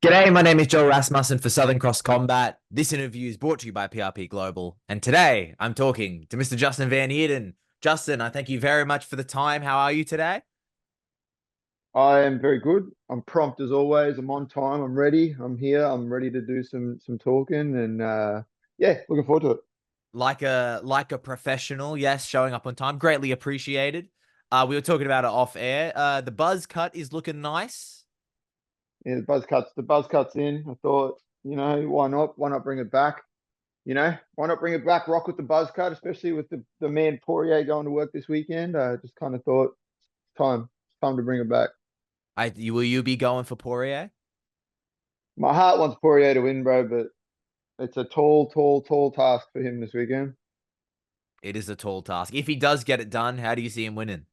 G'day, my name is Joel Rasmussen for Southern Cross Combat. This interview is brought to you by PRP Global. And today I'm talking to Mr. Justin Van Heerden. Justin, I thank you very much for the time. How are you today? I am very good. I'm prompt as always. I'm on time. I'm ready. I'm here. I'm ready to do some talking and yeah, looking forward to it. Like a professional, yes, showing up on time. Greatly appreciated. We were talking about it off air. The buzz cut is looking nice. Yeah, the buzz cuts in. I thought, why not? Why not bring it back? Why not bring it back? Rock with the buzz cut, especially with the man Poirier going to work this weekend. I just kind of thought it's time to bring it back. Will you be going for Poirier? My heart wants Poirier to win, bro, but it's a tall, tall, tall task for him this weekend. It is a tall task. If he does get it done, how do you see him winning?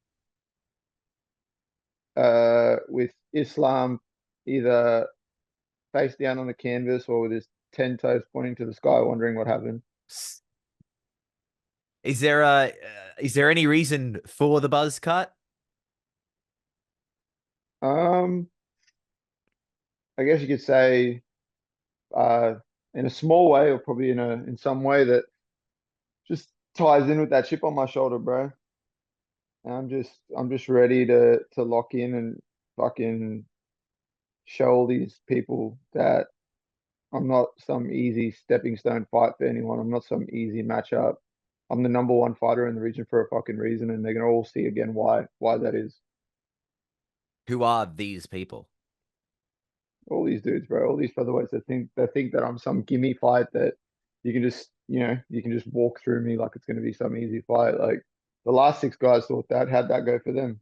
With Islam either face down on the canvas or with his 10 toes pointing to the sky, wondering what happened. Is there a is there any reason for the buzz cut? Um, I guess you could say, uh, in a small way, or probably in some way that just ties in with that chip on my shoulder, bro. And I'm just ready to lock in and fucking show all these people that I'm not some easy stepping stone fight for anyone. I'm not some easy matchup. I'm the number one fighter in the region for a fucking reason, and they're gonna all see again why that is. Who are these people? All these dudes, bro, all these featherweights they think that I'm some gimme fight that you can just walk through me like it's gonna be some easy fight. Like the last six guys thought that. How'd that go for them?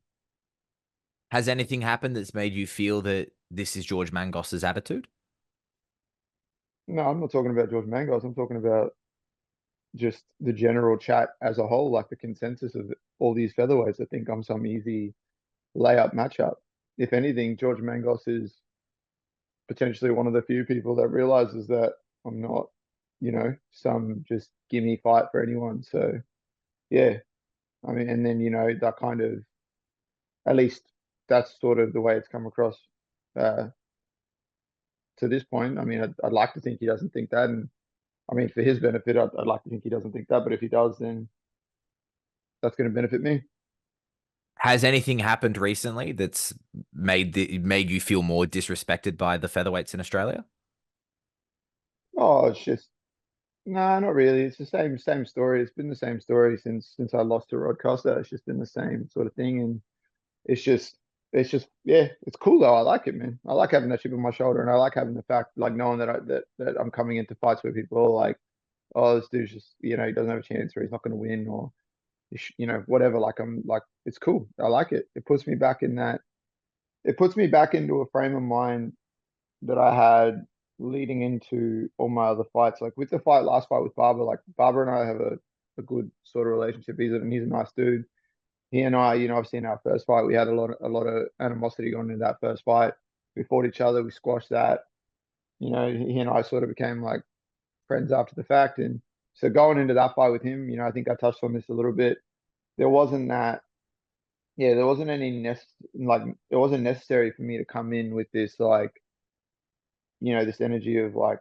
Has anything happened that's made you feel that this is George Mangos's attitude? No, I'm not talking about George Mangos. I'm talking about just the general chat as a whole, like the consensus of all these featherweights. I think I'm some easy layup matchup. If anything, George Mangos is potentially one of the few people that realizes that I'm not, some just gimme fight for anyone. So yeah, I mean, and then that kind of, at least that's sort of the way it's come across uh, to this point. I mean, I'd like to think he doesn't think that, and I mean, for his benefit, I'd like to think he doesn't think that. But if he does, then that's going to benefit me. Has anything happened recently that's made you feel more disrespected by the featherweights in Australia? Oh, it's just no, not really. It's the same story. It's been the same story since I lost to Rod Costa. It's just been the same sort of thing, and it's just yeah, it's cool though. I like it, man. I like having that chip on my shoulder, and I like having the fact like knowing that I'm coming into fights where people are like, oh, this dude's just he doesn't have a chance, or he's not going to win, or whatever. Like I'm like it's cool. I like it. It puts me back in that. It puts me back into a frame of mind that I had leading into all my other fights. Like with the last fight with Barber, like Barber and I have a good sort of relationship. He's a nice dude. He and I, I've seen our first fight. We had a lot of animosity going into that first fight. We fought each other. We squashed that. He and I sort of became like friends after the fact. And so going into that fight with him, I think I touched on this a little bit. There wasn't that, yeah, there wasn't any like it wasn't necessary for me to come in with this like, this energy of like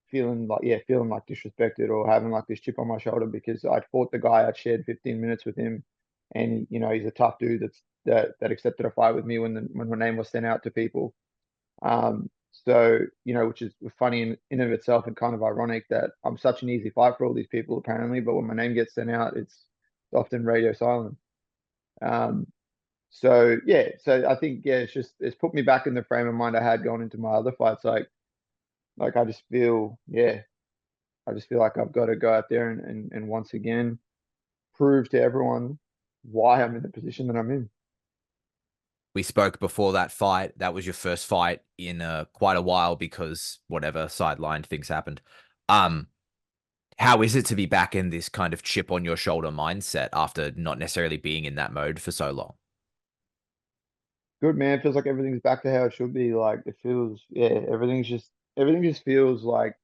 feeling like disrespected or having like this chip on my shoulder because I'd fought the guy. I'd shared 15 minutes with him, and he's a tough dude that accepted a fight with me when my name was sent out to people. So which is funny in of itself and kind of ironic that I'm such an easy fight for all these people apparently, but when my name gets sent out, it's often radio silent. Um, so yeah, so I think yeah, it's put me back in the frame of mind I had going into my other fights. Like I just feel yeah, I just feel like I've got to go out there and once again prove to everyone why I'm in the position that I'm in. We spoke before that fight. That was your first fight in quite a while because whatever sidelined things happened. Um, how is it to be back in this kind of chip on your shoulder mindset after not necessarily being in that mode for so long? Good man, it feels like everything's back to how it should be. Like it feels, yeah, everything just feels like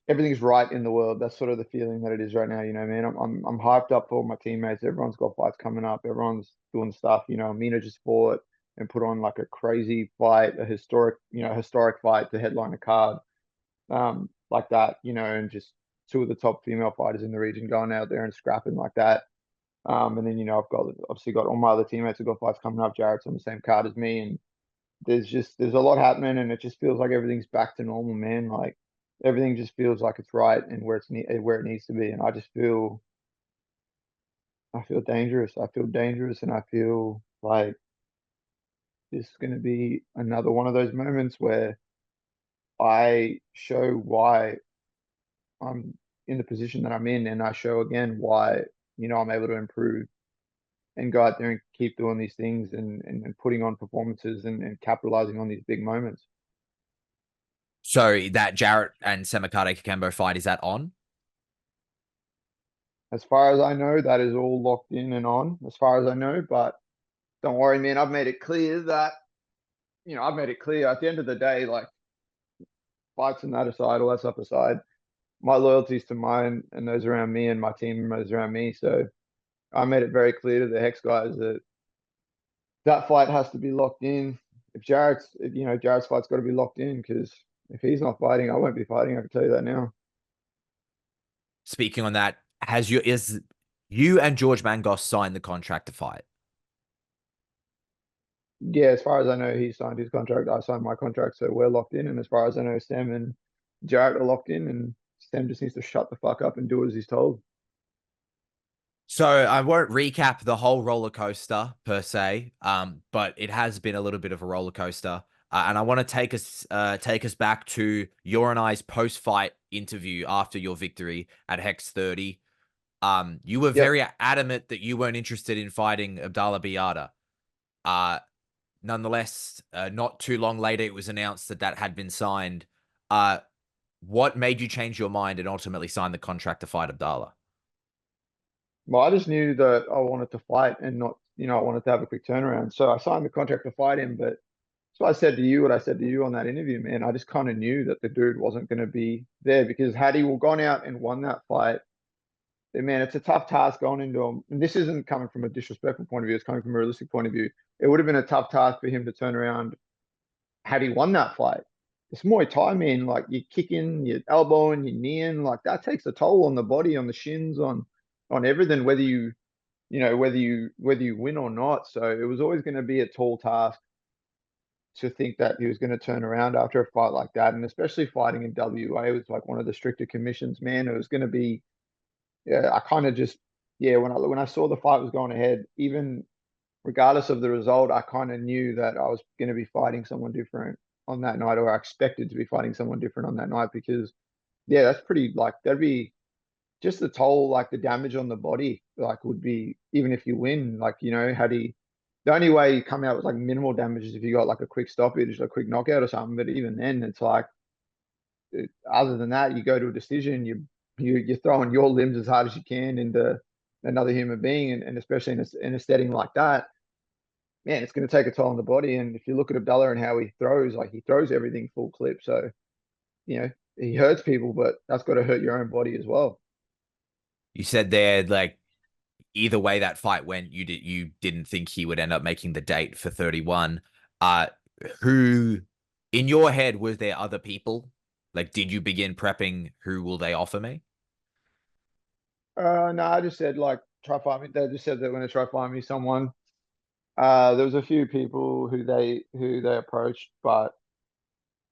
everything's right in the world. That's sort of the feeling that it is right now. Man. I'm hyped up for all my teammates. Everyone's got fights coming up. Everyone's doing stuff. Mina just fought. and put on like a crazy fight, a historic fight to headline a card, like that, and just two of the top female fighters in the region going out there and scrapping like that. And then, I've obviously got all my other teammates who've got fights coming up. Jared's on the same card as me, and there's a lot happening, and it just feels like everything's back to normal, man. Like everything just feels like it's right and where it needs to be. And I feel dangerous. I feel dangerous, and I feel like this is going to be another one of those moments where I show why I'm in the position that I'm in, and I show again why, I'm able to improve and go out there and keep doing these things and putting on performances and capitalizing on these big moments. So that Jarrett and Semakade Kakembo fight, is that on? As far as I know, that is all locked in and on, as far as I know. But don't worry, man. I've made it clear that, I've made it clear at the end of the day, like fights and that aside, all that stuff aside, my loyalties to mine and those around me and my team and those around me. So I made it very clear to the Hex guys that that fight has to be locked in. If Jarrett's fight's got to be locked in, because if he's not fighting, I won't be fighting. I can tell you that now. Speaking on that, is you and George Mangos signed the contract to fight? Yeah, as far as I know, he signed his contract. I signed my contract, so we're locked in. And as far as I know, Sam and Jarrett are locked in, and Sam just needs to shut the fuck up and do as he's told. So I won't recap the whole roller coaster per se, but it has been a little bit of a roller coaster, and I want to take us back to your and I's post fight interview after your victory at Hex 30. You were Yep. very adamant that you weren't interested in fighting Abdallah Biada. Uh, Nonetheless, not too long later, it was announced that that had been signed. Uh, what made you change your mind and ultimately sign the contract to fight Abdallah? Well, I just knew that I wanted to fight and not, I wanted to have a quick turnaround. So I signed the contract to fight him. But so I said to you what I said to you on that interview, man. I just kind of knew that the dude wasn't going to be there, because had he gone out and won that fight, then, man, it's a tough task going into him. And this isn't coming from a disrespectful point of view. It's coming from a realistic point of view. It would have been a tough task for him to turn around had he won that fight. It's Muay Thai, man. Like you're kicking, you're elbowing, you're kneeing. Like that takes a toll on the body, on the shins, on everything. Whether you win or not. So it was always going to be a tall task to think that he was going to turn around after a fight like that, and especially fighting in WA, it was like one of the stricter commissions. Man, it was going to be. Yeah, I kind of just yeah. When I saw the fight was going ahead, even regardless of the result, I kind of knew that I was going to be fighting someone different on that night, or I expected to be fighting someone different on that night, because yeah, that's pretty, like, that'd be just the toll, like the damage on the body, like would be, even if you win, like, the only way you come out with like minimal damage is if you got like a quick stoppage, a quick knockout or something. But even then, it's like, other than that, you go to a decision, you're throwing your limbs as hard as you can into another human being, and especially in a setting like that, man, it's going to take a toll on the body. And if you look at Abdullah and how he throws, like he throws everything full clip. So, he hurts people, but that's got to hurt your own body as well. You said there, like, either way that fight went, you didn't think he would end up making the date for 31. Uh, who in your head was there other people? Like, did you begin prepping who will they offer me? No, I just said like try find me. They just said they're going to try find me someone. There was a few people who they approached, but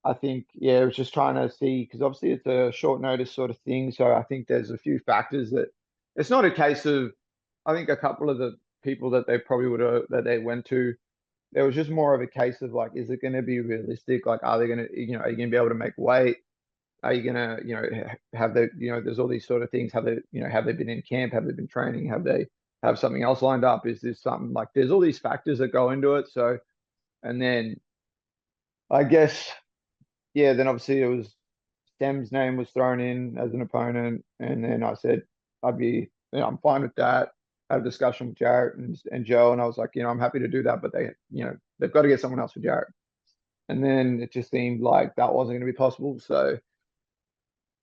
I think, yeah, it was just trying to see, because obviously it's a short notice sort of thing. So I think there's a few factors that it's not a case of. I think a couple of the people that they probably would have that they went to, there was just more of a case of like, is it going to be realistic? Like, are they going to, are you going to be able to make weight? Are you going to, have they, there's all these sort of things. Have they been in camp? Have they been training? Have they have something else lined up? Is this something like, there's all these factors that go into it. So, and then I guess, yeah, then obviously it was Stem's name was thrown in as an opponent. And then I said, I'm fine with that. Had a discussion with Jarrett and Joe. And I was like, I'm happy to do that, but they've got to get someone else for Jarrett. And then it just seemed like that wasn't going to be possible. So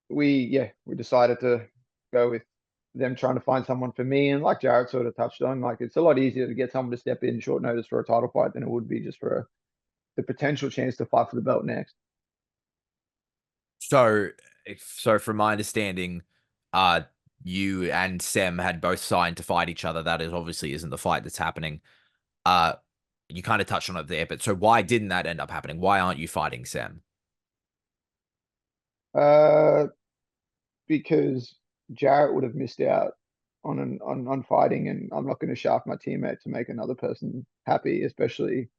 we decided to go with them trying to find someone for me. And like Jared sort of touched on, like it's a lot easier to get someone to step in short notice for a title fight than it would be just for the potential chance to fight for the belt next. So, so from my understanding, uh, you and Sem had both signed to fight each other. That is obviously isn't the fight that's happening. Uh, you kind of touched on it there, but so why didn't that end up happening? Why aren't you fighting Sem? Uh, because Jarrett would have missed out on fighting, and I'm not going to shaft my teammate to make another person happy. Especially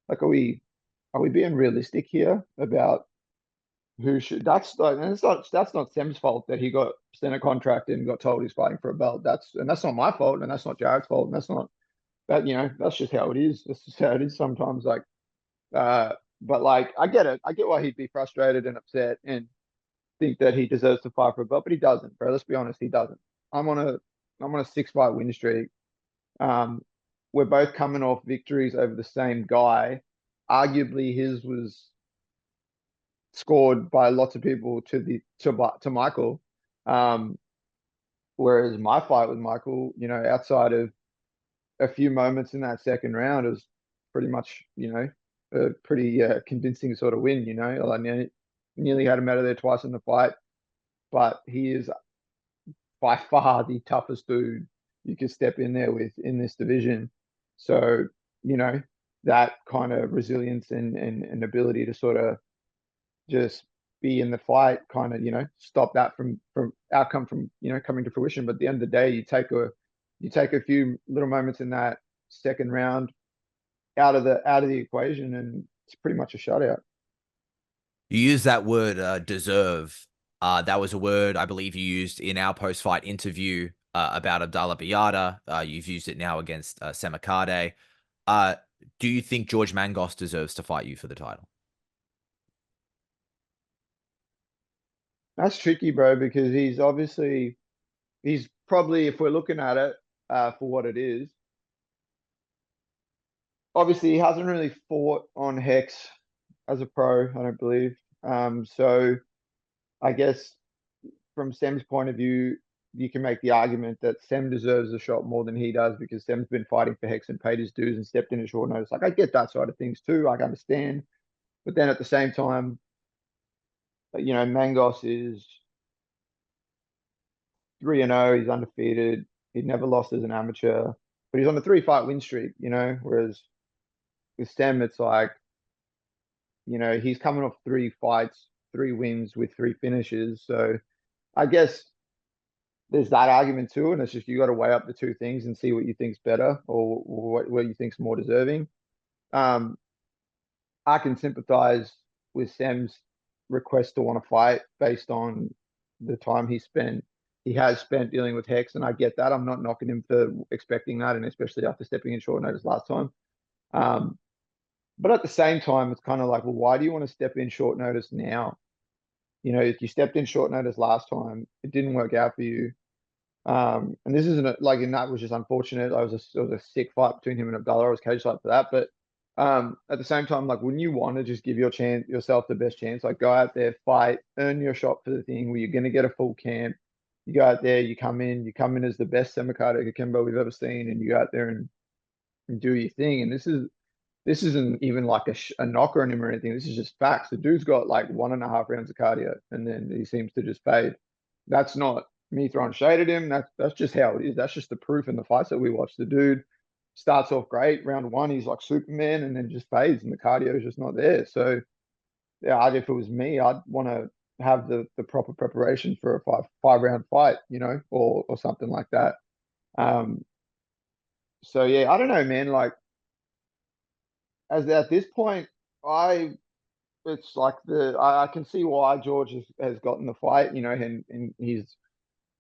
like, are we being realistic here about who should? That's like, and that's not Sam's fault that he got sent a contract and got told he's fighting for a belt. That's not my fault, and that's not Jared's fault, and that's not that that's just how it is. That's just how it is sometimes. Like, uh, but like I get it. I get why he'd be frustrated and upset and think that he deserves to fight for a belt, but he doesn't, bro. Let's be honest, he doesn't. I'm on a I'm on a 6 fight win streak. Um, we're both coming off victories over the same guy. Arguably, his was scored by lots of people to Michael. Um, whereas my fight with Michael, outside of a few moments in that second round, is pretty much, a pretty convincing sort of win. I nearly had him out of there twice in the fight, but he is by far the toughest dude you could step in there with in this division. So, you know, that kind of resilience and ability to sort of just be in the fight, kind of, stop that from outcome from, coming to fruition. But at the end of the day, you take a few little moments in that second round out of the equation, and it's pretty much a shutout. You use that word deserve. That was a word I believe you used in our post-fight interview about Abdallah Biada. You've used it now against Semakade. Uh, do you think George Mangos deserves to fight you for the title? That's tricky, bro, because he's probably, if we're looking at it for what it is, obviously he hasn't really fought on Hex as a pro, I don't believe. So I guess from Sem's point of view, you can make the argument that Sem deserves a shot more than he does because Sem's been fighting for Hex and paid his dues and stepped in a short notice. Like, I get that side of things too. I understand. But then at the same time, Mangos is 3-0. He's undefeated. He never lost as an amateur, but he's on a 3 fight win streak, whereas with Sem, it's like, he's coming off 3 fights, 3 wins with 3 finishes. So I guess there's that argument too, and it's just you got to weigh up the two things and see what you think's better or what you think's more deserving. Um, I can sympathize with Sam's request to want to fight based on the time he has spent dealing with Hex, and I get that. I'm not knocking him for expecting that, and especially after stepping in short notice last time. Um, but at the same time, it's kind of like, well, why do you want to step in short notice now? If you stepped in short notice last time, it didn't work out for you. And this isn't like, and that was just unfortunate. It was a sick fight between him and Abdullah. I was cage side for that, but at the same time, like, wouldn't you want to just give yourself the best chance? Like, go out there, fight, earn your shot for the thing where you're going to get a full camp. You go out there, you come in as the best Semakata Kikembo we've ever seen, and you go out there and do your thing. And this isn't even like a knock on him or anything. This is just facts. The dude's got like 1.5 rounds of cardio, and then he seems to just fade. That's not me throwing shade at him. That's just how it is. That's just the proof in the fights that we watch. The dude starts off great. Round one, he's like Superman, and then just fades, and the cardio is just not there. So yeah, if it was me, I'd want to have the proper preparation for a five round fight, or something like that. Um, so yeah, I don't know, man. Like, as at this point, I it's like I can see why George has gotten the fight, and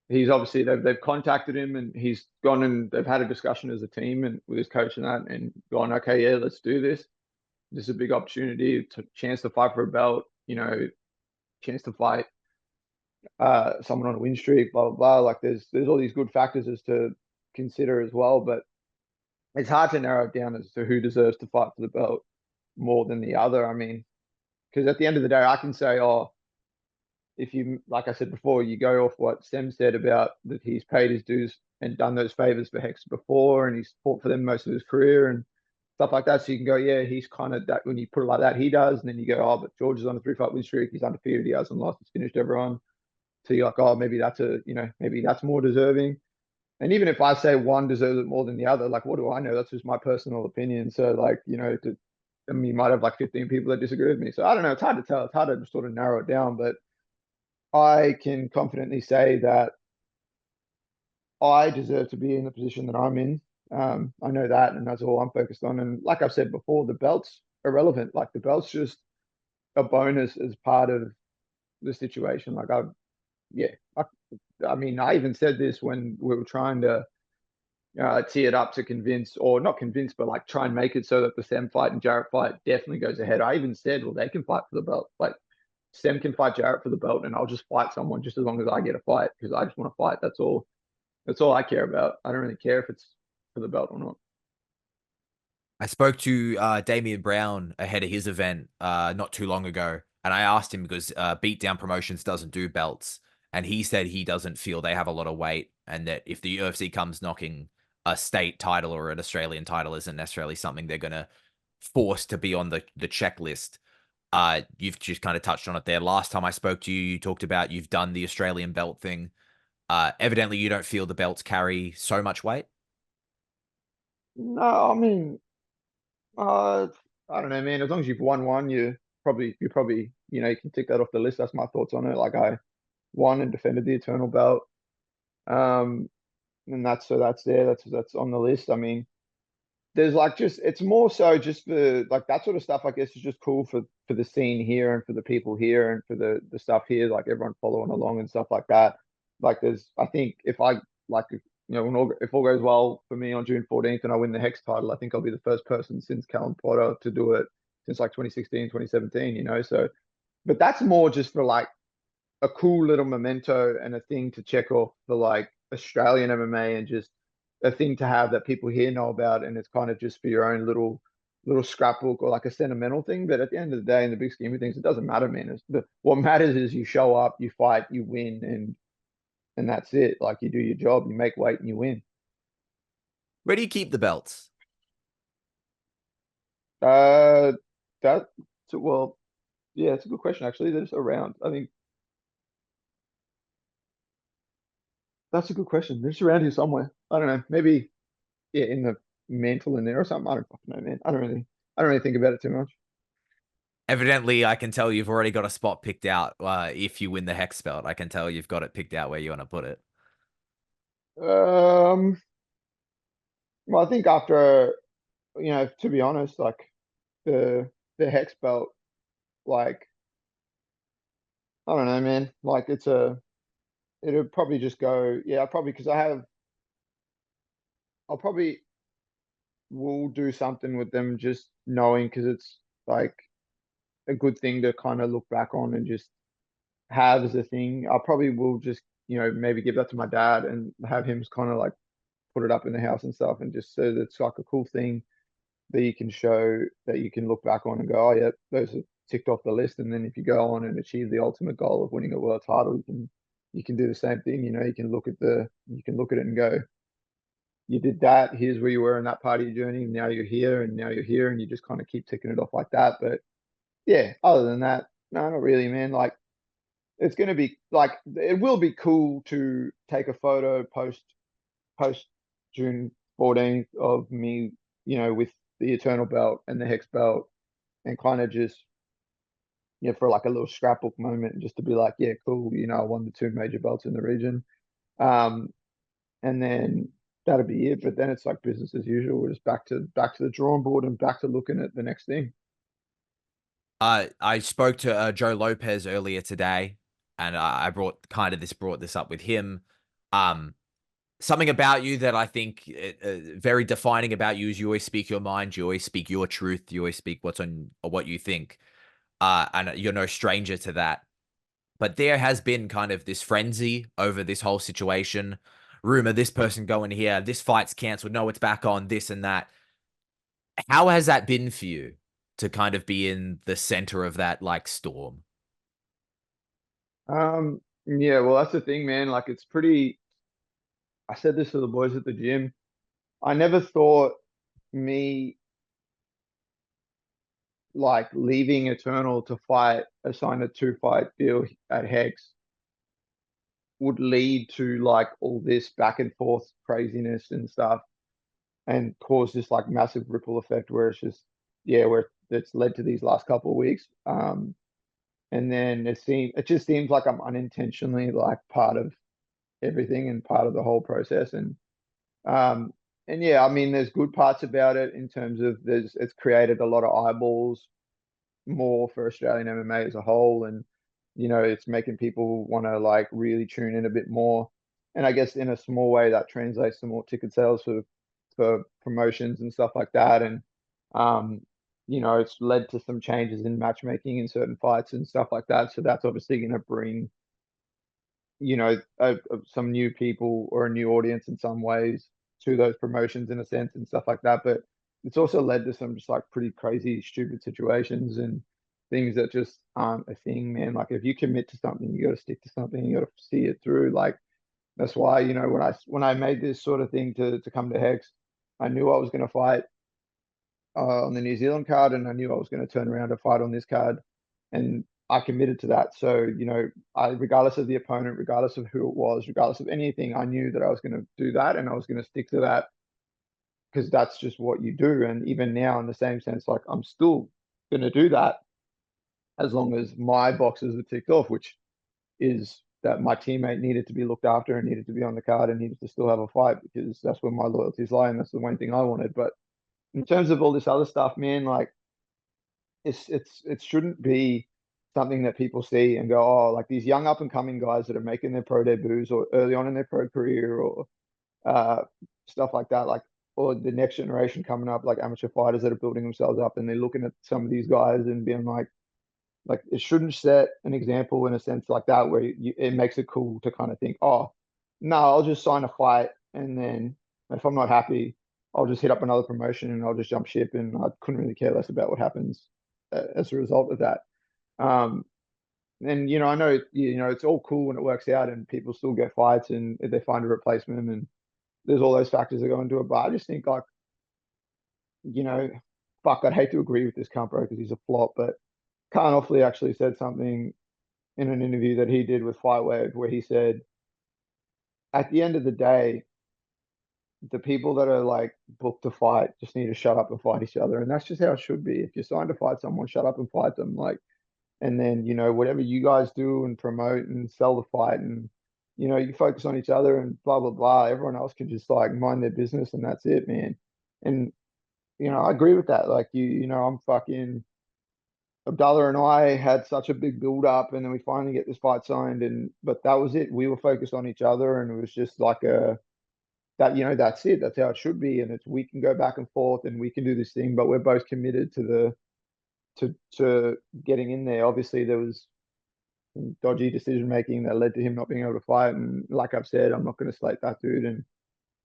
he's obviously they've contacted him and he's gone and they've had a discussion as a team and with his coach and that and gone, okay, yeah, let's do this. This is a big opportunity, chance to fight for a belt, chance to fight someone on a win streak, blah blah blah. Like there's all these good factors as to consider as well, but it's hard to narrow it down as to who deserves to fight for the belt more than the other. I mean, because at the end of the day, I can say, oh, if you, like I said before, you go off what Sem said about that he's paid his dues and done those favors for Hex before, and he's fought for them most of his career and stuff like that. So you can go, yeah, he's kind of that when you put it like that, he does. And then you go, oh, but George is on a 3-fight win streak. He's undefeated. He hasn't lost. He's finished everyone. So you're like, oh, maybe that's maybe that's more deserving. And even if I say one deserves it more than the other, like, what do I know? That's just my personal opinion. So, like, I mean, you might have like 15 people that disagree with me. So I don't know. It's hard to tell. It's hard to sort of narrow it down. But I can confidently say that I deserve to be in the position that I'm in. I know that, and that's all I'm focused on. And like I've said before, the belt's irrelevant. Like the belt's just a bonus as part of the situation. Yeah, I mean, I even said this when we were trying to tee it up to convince, or not convince, but like try and make it so that the Sam fight and Jarrett fight definitely goes ahead. I even said, well, they can fight for the belt. Like Sam can fight Jarrett for the belt, and I'll just fight someone just as long as I get a fight because I just want to fight. That's all. That's all I care about. I don't really care if it's for the belt or not. I spoke to Damian Brown ahead of his event not too long ago, and I asked him because Beatdown Promotions doesn't do belts, and he said he doesn't feel they have a lot of weight, and that if the UFC comes knocking, a state title or an Australian title isn't necessarily something they're going to force to be on the checklist. You've just kind of touched on it there. Last time I spoke to you, you talked about you've done the Australian belt thing. Evidently, you don't feel the belts carry so much weight. No, I mean, uh, I don't know, man. As long as you've won one, you probably, you can tick that off the list. That's my thoughts on it. Like I won and defended the Eternal belt. Um, and that's there. That's on the list. I mean, there's like just it's more so just for like that sort of stuff. I guess is just cool for the scene here and for the people here and for the stuff here. Like everyone following along and stuff like that. Like there's, I think if I like if all goes well for me on June 14th and I win the Hex title, I think I'll be the first person since Callum Potter to do it since like 2016, 2017. So but that's more just for like a cool little memento and a thing to check off for like Australian MMA and just a thing to have that people here know about. And it's kind of just for your own little scrapbook or like a sentimental thing. But at the end of the day, in the big scheme of things, it doesn't matter, man. What matters is you show up, you fight, you win, and that's it. Like you do your job, you make weight, and you win. Where do you keep the belts? Uh, that well, yeah, it's a good question actually. They're just around. I think that's a good question. They're just around here somewhere. I don't know. Maybe yeah, in the mantle in there or something. I don't fucking know, man. I don't really think about it too much. Evidently, I can tell you've already got a spot picked out. If you win the hex belt, I can tell you've got it picked out where you want to put it. Um, well, I think after to be honest, like the hex belt, like I don't know, man. Like it'll probably just go, yeah, probably because I'll probably will do something with them just knowing because it's like a good thing to kind of look back on and just have as a thing. I probably will just, maybe give that to my dad and have him kind of like put it up in the house and stuff and just so that it's like a cool thing that you can show that you can look back on and go, oh yeah, those are ticked off the list. And then if you go on and achieve the ultimate goal of winning a world title, you can do the same thing. You can look at it and go, you did that. Here's where you were in that part of your journey. And now you're here, and now you're here, and you just kind of keep ticking it off like that. But yeah, other than that, no, not really, man. Like it's gonna be like it will be cool to take a photo post June 14th of me, with the Eternal belt and the Hex belt and kind of just for like a little scrapbook moment just to be like, yeah, cool, I won the two major belts in the region. Um, and then that'll be it. But then it's like business as usual. We're just back to the drawing board and back to looking at the next thing. I spoke to Joe Lopez earlier today, and I brought this up with him. Um, Something about you that I think very defining about you is you always speak your mind, you always speak your truth, you always speak what's on or what you think. And you're no stranger to that. But there has been kind of this frenzy over this whole situation. Rumor, this person going here, this fight's canceled. No, it's back on, this and that. How has that been for you to kind of be in the center of that like storm? Yeah, well, that's the thing, man. Like, it's pretty. I said this to the boys at the gym. I never thought me like leaving Eternal to fight a signed a 2 fight deal at Hex would lead to like all this back and forth craziness and stuff and cause this like massive ripple effect where it's just where it's led to these last couple of weeks. And then it just seems like I'm unintentionally like part of everything and part of the whole process. Um and yeah, I mean there's good parts about it in terms of it's created a lot of eyeballs more for Australian MMA as a whole, and it's making people want to like really tune in a bit more. And I guess in a small way that translates to more ticket sales for promotions and stuff like that. And um, it's led to some changes in matchmaking in certain fights and stuff like that. So that's obviously going to bring some new people or a new audience in some ways to those promotions in a sense and stuff like that. But it's also led to some just like pretty crazy, stupid situations and things that just aren't a thing, man. Like if you commit to something, you got to stick to something. You got to see it through. Like that's why when I made this sort of thing to come to Hex, I knew I was going to fight on the New Zealand card, and I knew I was going to turn around to fight on this card, and I committed to that. So, regardless of the opponent, regardless of who it was, regardless of anything, I knew that I was going to do that, and I was going to stick to that because that's just what you do. And even now, in the same sense, like I'm still going to do that as long as my boxes are ticked off, which is that my teammate needed to be looked after and needed to be on the card and needed to still have a fight because that's where my loyalties lie, and that's the one thing I wanted. But in terms of all this other stuff, man, like it shouldn't be something that people see and go, oh, like these young up and coming guys that are making their pro debuts or early on in their pro career or uh, stuff like that, like or the next generation coming up, like amateur fighters that are building themselves up, and they're looking at some of these guys and being like it shouldn't set an example in a sense like that where it makes it cool to kind of think, oh, no, I'll just sign a fight and then if I'm not happy, I'll just hit up another promotion and I'll just jump ship and I couldn't really care less about what happens as a result of that. Um, and I know it's all cool when it works out and people still get fights and if they find a replacement and there's all those factors that go into it. But I just think like you know, fuck, I'd hate to agree with this cunt bro because he's a flop, but Khan Offley actually said something in an interview that he did with Fightwave where he said, at the end of the day, the people that are like booked to fight just need to shut up and fight each other. And that's just how it should be. If you're signed to fight someone, shut up and fight them. Like, and then, whatever you guys do and promote and sell the fight and, you focus on each other and blah, blah, blah. Everyone else can just like mind their business and that's it, man. And, I agree with that. Like, I'm fucking Abdullah and I had such a big build up, and then we finally get this fight signed, and but that was it. We were focused on each other, and it was just like that's it. That's how it should be, and it's we can go back and forth, and we can do this thing, but we're both committed to to getting in there. Obviously, there was dodgy decision making that led to him not being able to fight, and like I've said, I'm not going to slate that dude, and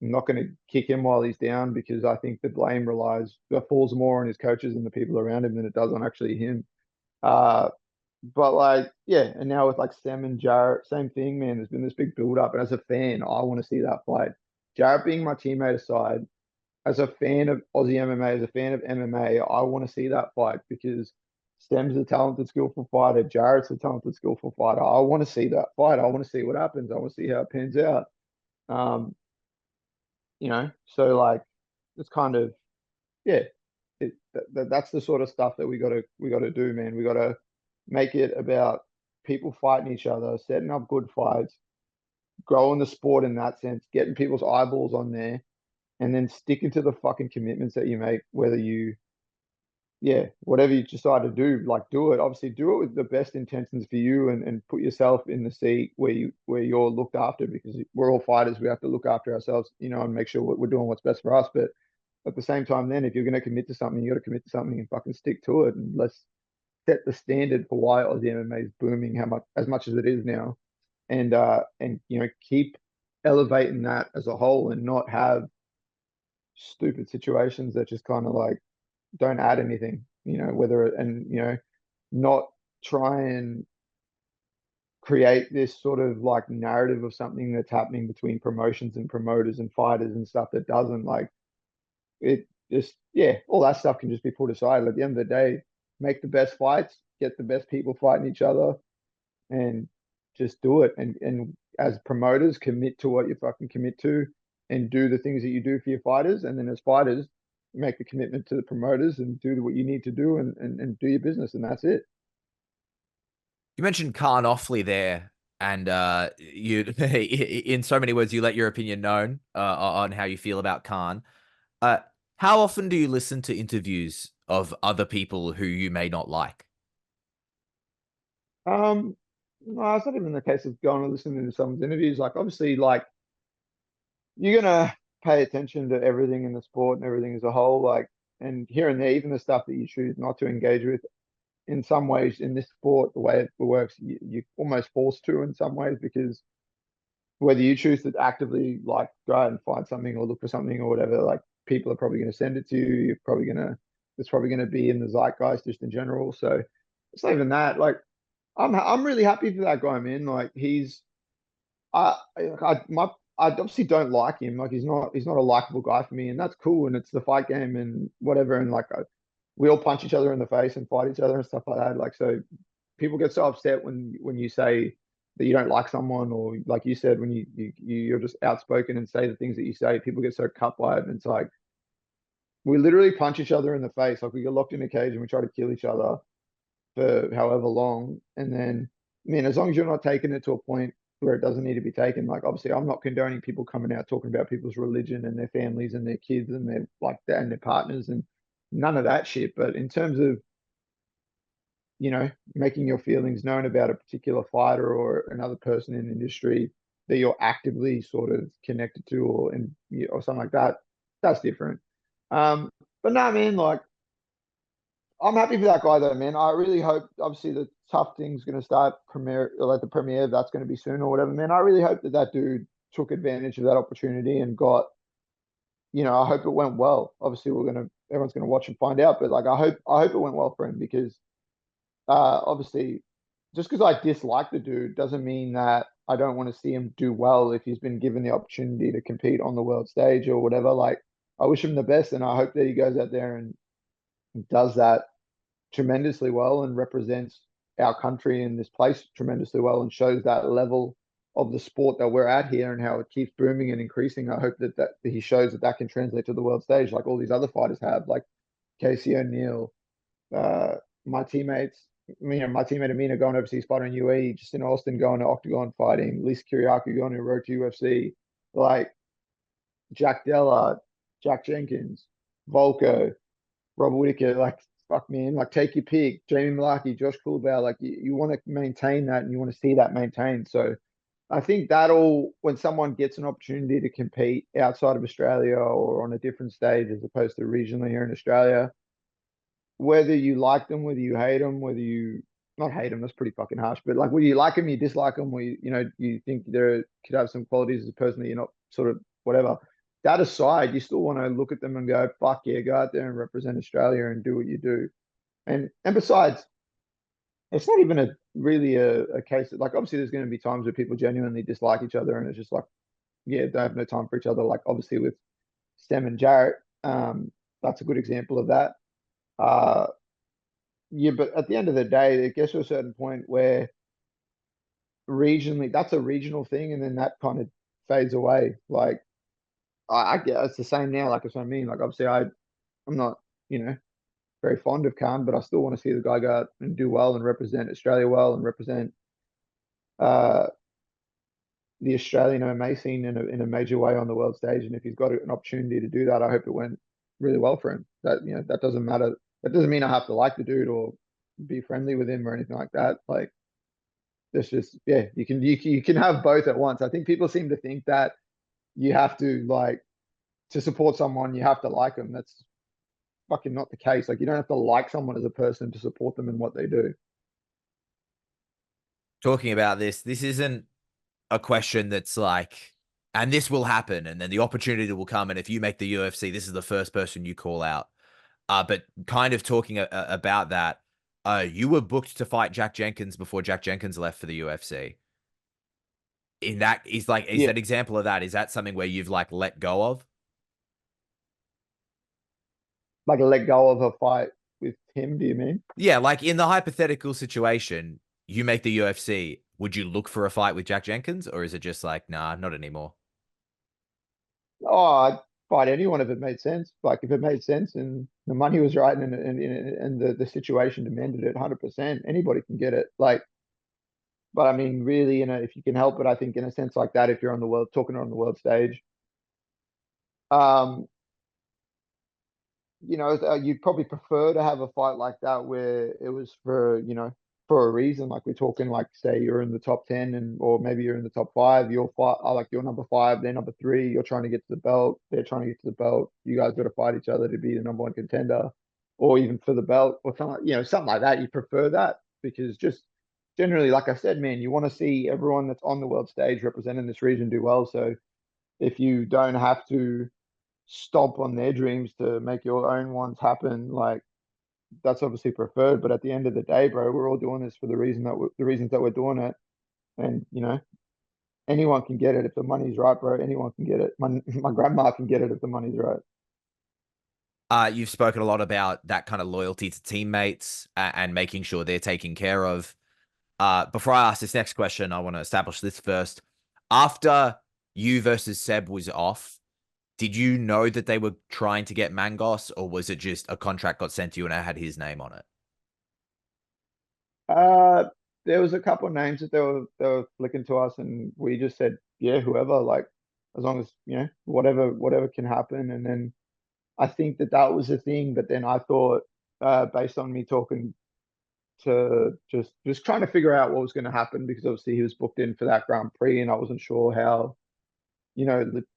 I'm not going to kick him while he's down because I think the blame falls more on his coaches and the people around him than it does on actually him. Uh, But like, yeah, and now with like Sam and Jarrett, same thing, man. There's been this big build up, and as a fan, I want to see that fight. Jarrett being my teammate aside, as a fan of Aussie MMA, as a fan of MMA, I want to see that fight because Sam's a talented, skillful fighter. Jarrett's a talented, skillful fighter. I want to see that fight. I want to see what happens. I want to see how it pans out. Um, so like, it's kind of yeah, that's the sort of stuff that we gotta do, man. We gotta make it about people fighting each other, setting up good fights, growing the sport in that sense, getting people's eyeballs on there, and then sticking to the fucking commitments that you make, whether whatever you decide to do, like do it. Obviously, do it with the best intentions for you, and put yourself in the seat where you're looked after because we're all fighters. We have to look after ourselves, and make sure we're doing what's best for us. But at the same time, then if you're going to commit to something, you got to commit to something and fucking stick to it. And let's set the standard for why Aussie MMA is booming as much as it is now, and keep elevating that as a whole, and not have stupid situations that just kind of like don't add anything. Whether and not try and create this sort of like narrative of something that's happening between promotions and promoters and fighters and stuff that doesn't. Like it just, yeah, all that stuff can just be put aside. At the end of the day, make the best fights, get the best people fighting each other, and just do it. And as promoters, commit to what you fucking commit to, and do the things that you do for your fighters. And then as fighters, make the commitment to the promoters and do what you need to do, and do your business, and that's it. You mentioned Khan Offley there, and you, in so many words, you let your opinion known on how you feel about Khan. Uh, how often do you listen to interviews of other people who you may not like? No, it's not even the case of going and listening to someone's interviews. Like obviously, like you're gonna pay attention to everything in the sport and everything as a whole. Like, and here and there, even the stuff that you choose not to engage with, in some ways, in this sport, the way it works, you're almost forced to in some ways, because whether you choose to actively like go out and find something or look for something or whatever, like people are probably going to send it to you. It's probably going to be in the zeitgeist just in general. So it's not even that. Like I'm really happy for that guy, man. Like I obviously don't like him. Like he's not a likable guy for me, and that's cool. And it's the fight game and whatever. And like we all punch each other in the face and fight each other and stuff like that. Like so, people get so upset when you say that you don't like someone, or like you said, when you're just outspoken and say the things that you say. People get so cut by it, and it's like we literally punch each other in the face. Like we get locked in a cage and we try to kill each other for however long. And then, I mean, as long as you're not taking it to a point where it doesn't need to be taken, like obviously I'm not condoning people coming out talking about people's religion and their families and their kids and their like that and their partners and none of that shit. But in terms of, making your feelings known about a particular fighter or another person in the industry that you're actively sort of connected to, or something like that, that's different. But no, man, like I'm happy for that guy though, man. I really hope, obviously, the tough thing's going to start premiere, like the premiere that's going to be soon or whatever, man. I really hope that dude took advantage of that opportunity and I hope it went well. Obviously, everyone's gonna watch and find out, but like I hope it went well for him, because obviously, just because I dislike the dude doesn't mean that I don't want to see him do well if he's been given the opportunity to compete on the world stage or whatever. Like, I wish him the best, and I hope that he goes out there and does that tremendously well and represents our country and this place tremendously well and shows that level of the sport that we're at here and how it keeps booming and increasing. I hope that he shows that can translate to the world stage like all these other fighters have, like Casey O'Neill, uh, my teammates, my teammate Amina going overseas fighting in UAE, Justin Austin going to Octagon fighting, Lisa Kiriakou going to road to UFC, like Jack Della, Jack Jenkins, Volko, Robert Whitaker, like fuck man, like take your pick, Jamie Malaki, Josh Kulabau, like you want to maintain that and you want to see that maintained. So I think that'll, when someone gets an opportunity to compete outside of Australia or on a different stage as opposed to regionally here in Australia, whether you like them, whether you hate them, whether you not hate them, that's pretty fucking harsh, but like whether you like them, you dislike them, or you think they could have some qualities as a person that you're not sort of whatever. That aside, you still want to look at them and go, fuck yeah, go out there and represent Australia and do what you do. And besides, it's not even really a case that, like, obviously there's going to be times where people genuinely dislike each other and it's just like, yeah, they have no time for each other. Like obviously with Stem and Jarrett, that's a good example of that. Uh, yeah, but at the end of the day, it gets to a certain point where regionally, that's a regional thing, and then that kind of fades away. Like I get it's the same now. Like that's what I mean. Like obviously, I'm not very fond of Khan, but I still want to see the guy go out and do well and represent Australia well and represent uh the Australian MMA scene in a major way on the world stage. And if he's got an opportunity to do that, I hope it went really well for him. That doesn't matter. That doesn't mean I have to like the dude or be friendly with him or anything like that. Like there's just yeah, you can have both at once. I think people seem to think that you have to like to support someone, you have to like them. That's fucking not the case. Like you don't have to like someone as a person to support them in what they do. Talking about this isn't a question that's like, and this will happen, and then the opportunity will come, and if you make the UFC, this is the first person you call out. But kind of talking about that, You were booked to fight Jack Jenkins before Jack Jenkins left for the UFC. In that is Yeah, that example of that? Is that something where you've like let go of? like let go of a fight with him, do you mean? Yeah, like in the hypothetical situation, you make the UFC. Would you look for a fight with Jack Jenkins, or is it just like, nah, not anymore? Oh, I'd fight anyone if it made sense. Like if it made sense and the money was right and the situation demanded it 100%, anybody can get it. Like, but I mean, really, if you can help it, I think in a sense like that, if you're on the world, talking on the world stage, um, you'd probably prefer to have a fight like that where it was for a reason. Like we're talking, like say you're in the top 10 or maybe you're in the top five. You're fight, like you're number five, they're number three. You're trying to get to the belt. They're trying to get to the belt. You guys got to fight each other to be the number one contender, or even for the belt, or something like that. You prefer that because just generally, like I said, man, you want to see everyone that's on the world stage representing this region do well. So if you don't have to stomp on their dreams to make your own ones happen, like that's obviously preferred. But at the end of the day, bro, we're all doing this for the reasons that we're doing it. And anyone can get it if the money's right, bro. Anyone can get it. My grandma can get it if the money's right. You've spoken a lot about that kind of loyalty to teammates and making sure they're taken care of. Before I ask this next question, I want to establish this first. After you versus Seb was off, did you know that they were trying to get Mangos, or was it just a contract got sent to you and it had his name on it? Uh, there was a couple of names that they were flicking to us, and we just said, yeah, whoever, like as long as whatever can happen. And then I think that was the thing. But then I thought, based on me talking to just trying to figure out what was going to happen because obviously he was booked in for that Grand Prix, and I wasn't sure how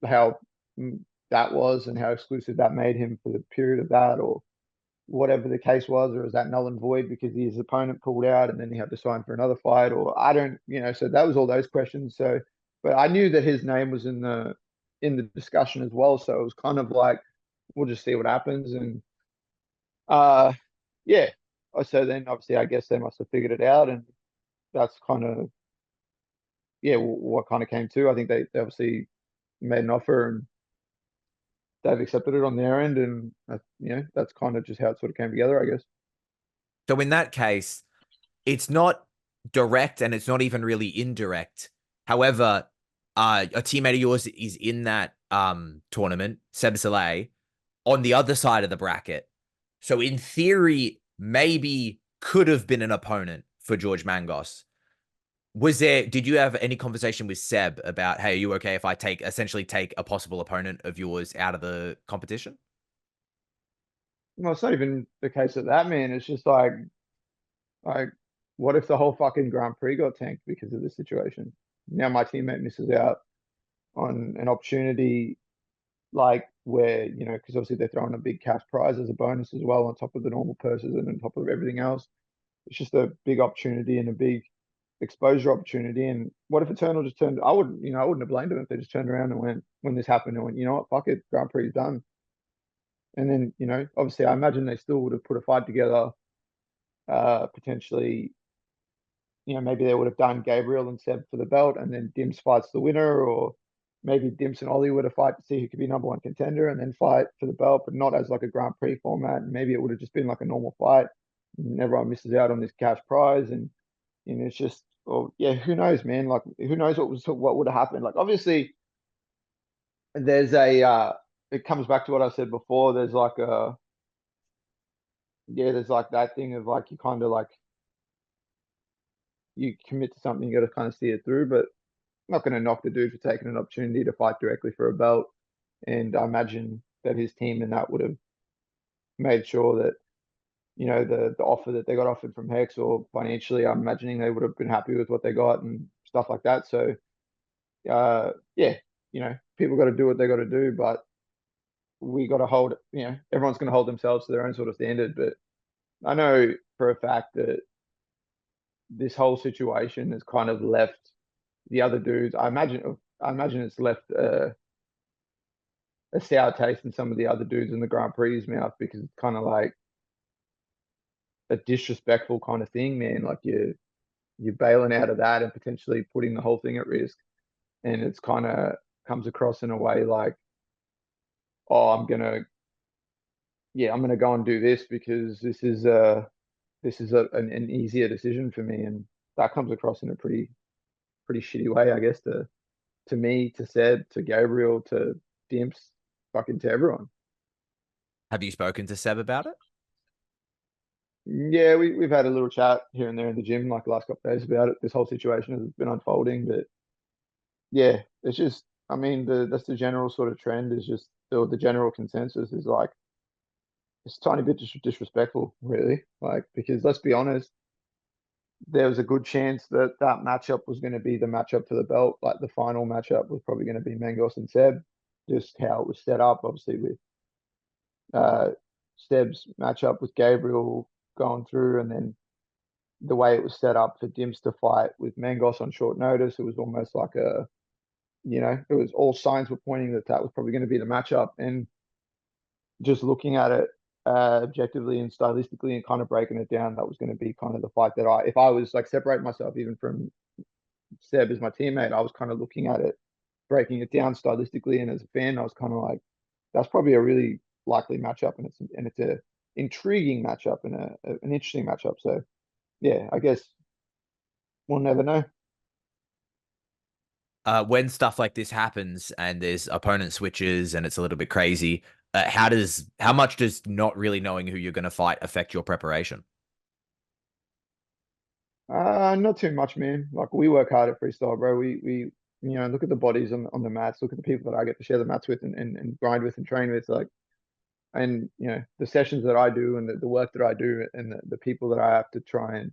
how mm, that was and how exclusive that made him for the period of that, or whatever the case was, or is that null and void because his opponent pulled out and then he had to sign for another fight, or I don't, so that was all those questions. So, but I knew that his name was in the discussion as well, so it was kind of like we'll just see what happens, and uh, yeah. So then obviously I guess they must have figured it out, and that's kind of yeah what kind of came to. I think they obviously made an offer and they've accepted it on their end, and that's kind of just how it sort of came together, I guess. So in that case, it's not direct and it's not even really indirect. However, a teammate of yours is in that tournament, Seb Saleh, on the other side of the bracket. So in theory, maybe could have been an opponent for George Mangos. Did you have any conversation with Seb about, hey, are you okay if I essentially take a possible opponent of yours out of the competition? Well, it's not even the case of that, man. It's just like, what if the whole fucking Grand Prix got tanked because of this situation? Now my teammate misses out on an opportunity like where, because obviously they're throwing a big cash prize as a bonus as well on top of the normal purses and on top of everything else. It's just a big opportunity and a big exposure opportunity. And what if Eternal just turned? I wouldn't have blamed them if they just turned around and went when this happened and went, you know what, fuck it, Grand Prix is done. And then, obviously, I imagine they still would have put a fight together. Potentially, maybe they would have done Gabriel and Seb for the belt, and then Dims fights the winner, or maybe Dims and Ollie would have fight to see who could be number one contender, and then fight for the belt, but not as like a Grand Prix format. And maybe it would have just been like a normal fight, and everyone misses out on this cash prize, and it's just, well, yeah, who knows, man? Like, who knows what would have happened? Like, obviously, there's it comes back to what I said before. There's like there's like that thing of like you kind of like you commit to something, you got to kind of see it through. But I'm not going to knock the dude for taking an opportunity to fight directly for a belt. And I imagine that his team and that would have made sure that the offer that they got offered from Hex, or financially, I'm imagining they would have been happy with what they got and stuff like that. So yeah, people got to do what they got to do, but we got to hold. Everyone's going to hold themselves to their own sort of standard. But I know for a fact that this whole situation has kind of left the other dudes. I imagine it's left a sour taste in some of the other dudes in the Grand Prix's mouth because it's kind of like a disrespectful kind of thing, man. Like you're bailing out of that and potentially putting the whole thing at risk. And it's kind of comes across in a way like, oh, I'm gonna go and do this because this is an easier decision for me, and that comes across in a pretty shitty way, I guess, to me, to Seb, to Gabriel, to Dimps, fucking to everyone. Have you spoken to Seb about it? Yeah, we've had a little chat here and there in the gym, like the last couple of days about it. This whole situation has been unfolding, but yeah, it's just, I mean, that's the general sort of trend is just the general consensus is like it's a tiny bit disrespectful, really. Like because let's be honest, there was a good chance that that matchup was going to be the matchup for the belt. Like the final matchup was probably going to be Mangos and Seb, just how it was set up, obviously with uh, Seb's matchup with Gabriel going through, and then the way it was set up for Dims to fight with Mangos on short notice. It was almost like it was all signs were pointing that that was probably going to be the matchup. And just looking at it objectively and stylistically and kind of breaking it down, that was going to be kind of the fight that if I was like separating myself even from Seb as my teammate, I was kind of looking at it, breaking it down stylistically. And as a fan, I was kind of like, that's probably a really likely matchup, and it's a intriguing matchup and an interesting matchup. So yeah, I guess we'll never know. When stuff like this happens and there's opponent switches and it's a little bit crazy, how much does not really knowing who you're going to fight affect your preparation? Not too much, man. Like we work hard at freestyle, bro. We look at the bodies on the mats, look at the people that I get to share the mats with and grind with and train with, like, and the sessions that I do and the work that I do and the people that I have to try and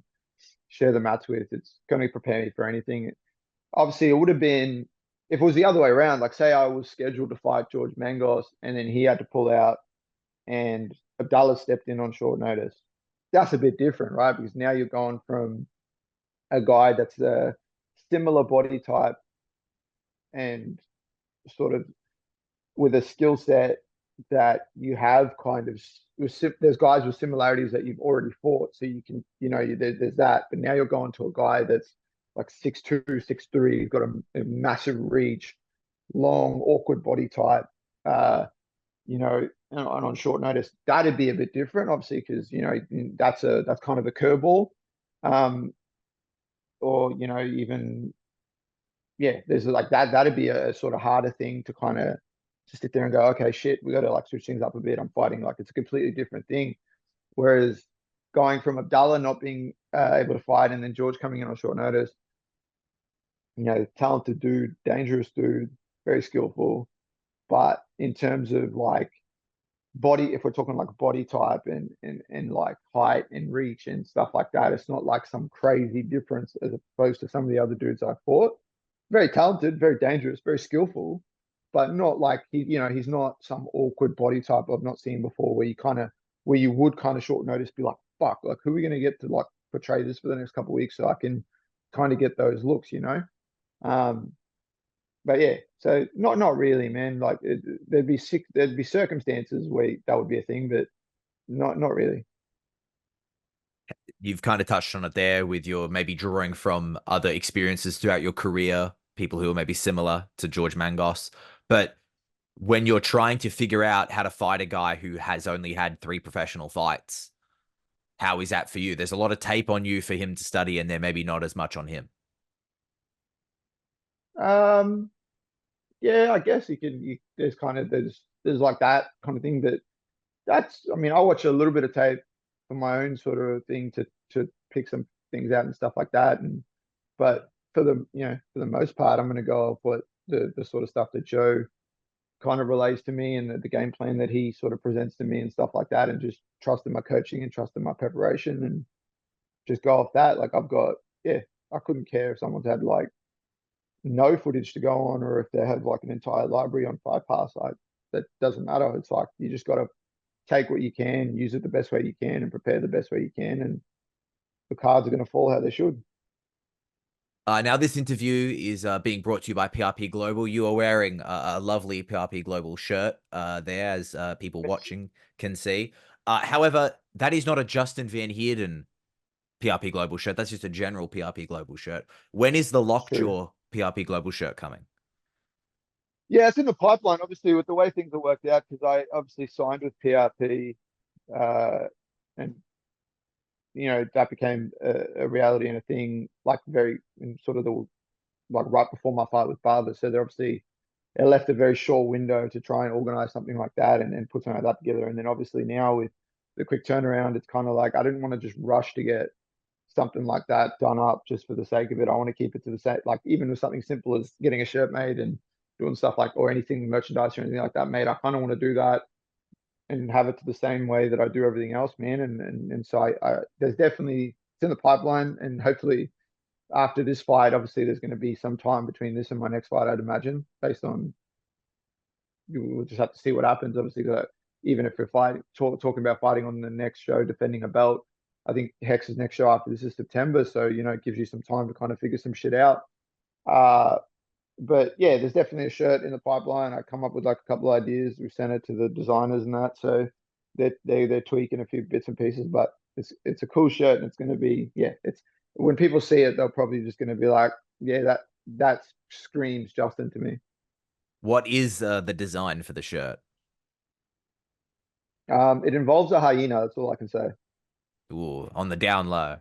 share the mats with, it's going to prepare me for anything. Obviously, it would have been if it was the other way around. Like, say I was scheduled to fight George Mangos and then he had to pull out and Abdullah stepped in on short notice. That's a bit different, right? Because now you're going from a guy that's a similar body type and sort of with a skill set that you have kind of there's guys with similarities that you've already fought, so you can there's that. But now you're going to a guy that's like 6'2", 6'3", he's got a massive reach, long, awkward body type. And on short notice, that'd be a bit different, obviously, because that's kind of a curveball. Um, or even yeah, there's like that'd be a sort of harder thing to kind of just sit there and go, okay, shit, we got to like switch things up a bit. I'm fighting like it's a completely different thing. Whereas going from Abdullah not being able to fight and then George coming in on short notice, talented dude, dangerous dude, very skillful. But in terms of like body, if we're talking like body type and like height and reach and stuff like that, it's not like some crazy difference as opposed to some of the other dudes I fought. Very talented, very dangerous, very skillful, but not like he's not some awkward body type I've not seen before where you would kind of short notice be like, fuck, like who are we gonna get to like portray this for the next couple of weeks so I can kind of get those looks. Um, but yeah, so not really, man. Like there'd be circumstances where that would be a thing, but not really. You've kind of touched on it there with your maybe drawing from other experiences throughout your career, people who are maybe similar to George Mangos. But when you're trying to figure out how to fight a guy who has only had 3 professional fights, how is that for you? There's a lot of tape on you for him to study, and there maybe not as much on him. Um, yeah, I guess there's kind of there's like that kind of thing, but I mean, I watch a little bit of tape for my own sort of thing to pick some things out and stuff like that, but for the most part, I'm going to go off what the sort of stuff that Joe kind of relays to me and the game plan that he sort of presents to me and stuff like that, and just trust in my coaching and trust in my preparation and just go off that. Like yeah, I couldn't care if someone's had like no footage to go on or if they have like an entire library on 5 pass. Like that doesn't matter. It's like you just got to take what you can, use it the best way you can, and prepare the best way you can, and the cards are going to fall how they should. Now, this interview is being brought to you by PRP Global. You are wearing a lovely PRP Global shirt there, as people Yes. watching can see. However, that is not a Justin Van Heerden PRP Global shirt. That's just a general PRP Global shirt. When is the It's true. Lockjaw PRP Global shirt coming? Yeah, it's in the pipeline, obviously, with the way things have worked out, because I obviously signed with PRP, uh, and that became a reality and a thing, like very in sort of the like right before my fight with Barber. So they're obviously it left a very short window to try and organize something like that and put something like that together. And then obviously now with the quick turnaround, it's kind of like I didn't want to just rush to get something like that done up just for the sake of it. I want to keep it to the same, like even with something simple as getting a shirt made and doing stuff like, or anything merchandise or anything like that made. I kind of want to do that and have it to the same way that I do everything else, man. And so there's definitely it's in the pipeline, and hopefully after this fight, obviously there's going to be some time between this and my next fight, I'd imagine, based on we'll just have to see what happens. Obviously, even if we're talking about fighting on the next show, defending a belt, I think Hex's next show after this is September, so it gives you some time to kind of figure some shit out. Uh, but yeah, there's definitely a shirt in the pipeline. I come up with like a couple of ideas. We sent it to the designers and that, so they're tweaking a few bits and pieces. But it's a cool shirt, and it's going to be It's when people see it, they're probably just going to be like, yeah, that screams Justin to me. What is the design for the shirt? It involves a hyena. That's all I can say. Ooh, on the down low.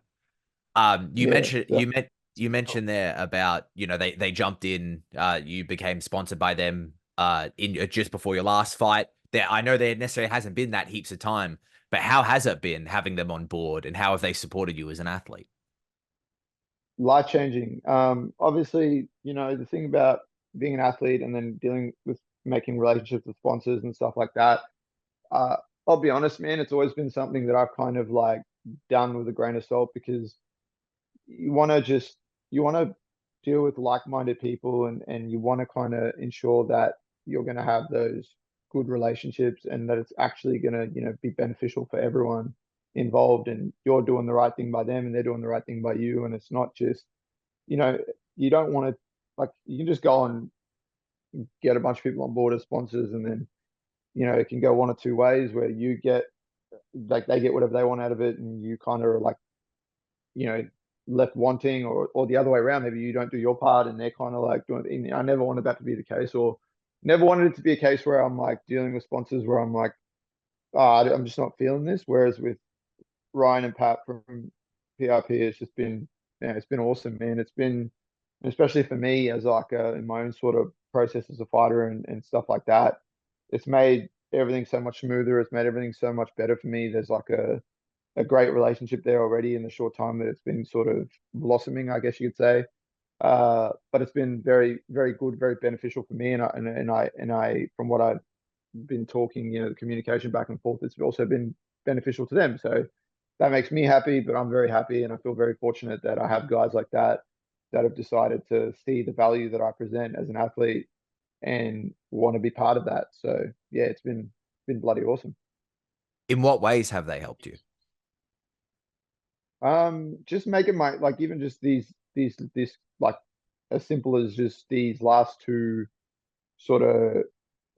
You Yeah, mentioned so you mentioned there about they jumped in. You became sponsored by them. In just before your last fight. There, I know there necessarily hasn't been that heaps of time, but how has it been having them on board, and how have they supported you as an athlete? life changing. Obviously, the thing about being an athlete and then dealing with making relationships with sponsors and stuff like that. Uh, I'll be honest, man, it's always been something that I've kind of like done with a grain of salt because you want to just you want to deal with like-minded people and you want to kind of ensure that you're going to have those good relationships and that it's actually going to be beneficial for everyone involved and you're doing the right thing by them and they're doing the right thing by you and it's not just you know you don't want to like you can just go and get a bunch of people on board as sponsors and then it can go one or two ways where you get like they get whatever they want out of it and you kind of are like you know, left wanting or the other way around. Maybe you don't do your part and they're kind of like doing. I never wanted that to be the case, or never wanted it to be a case where I'm like dealing with sponsors where I'm like, oh, I'm just not feeling this. Whereas with Ryan and Pat from PRP, it's just been, it's been awesome, man. It's been, especially for me as like in my own sort of process as a fighter and stuff like that. It's made everything so much smoother. It's made everything so much better for me. There's like a great relationship there already in the short time that it's been sort of blossoming, I guess you could say. But it's been very, very good, very beneficial for me. And I, from what I've been talking, the communication back and forth, it's also been beneficial to them. So that makes me happy, but I'm very happy and I feel very fortunate that I have guys like that that have decided to see the value that I present as an athlete and want to be part of that. So yeah, it's been bloody awesome. In what ways have they helped you? Just making my like even just these like as simple as just these last two sort of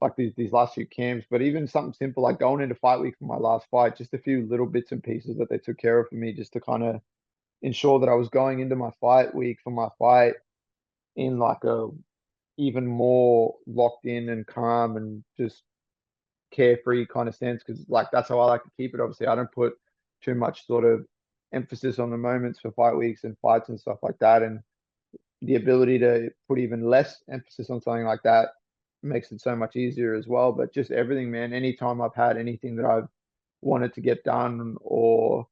like these last two camps, but even something simple like going into fight week for my last fight, just a few little bits and pieces that they took care of for me just to kind of ensure that I was going into my fight week for my fight in like a even more locked in and calm and just carefree kind of sense because like that's how I like to keep it. Obviously, I don't put too much sort of emphasis on the moments for fight weeks and fights and stuff like that. And the ability to put even less emphasis on something like that makes it so much easier as well. But just everything, man, anytime I've had anything that I've wanted to get done or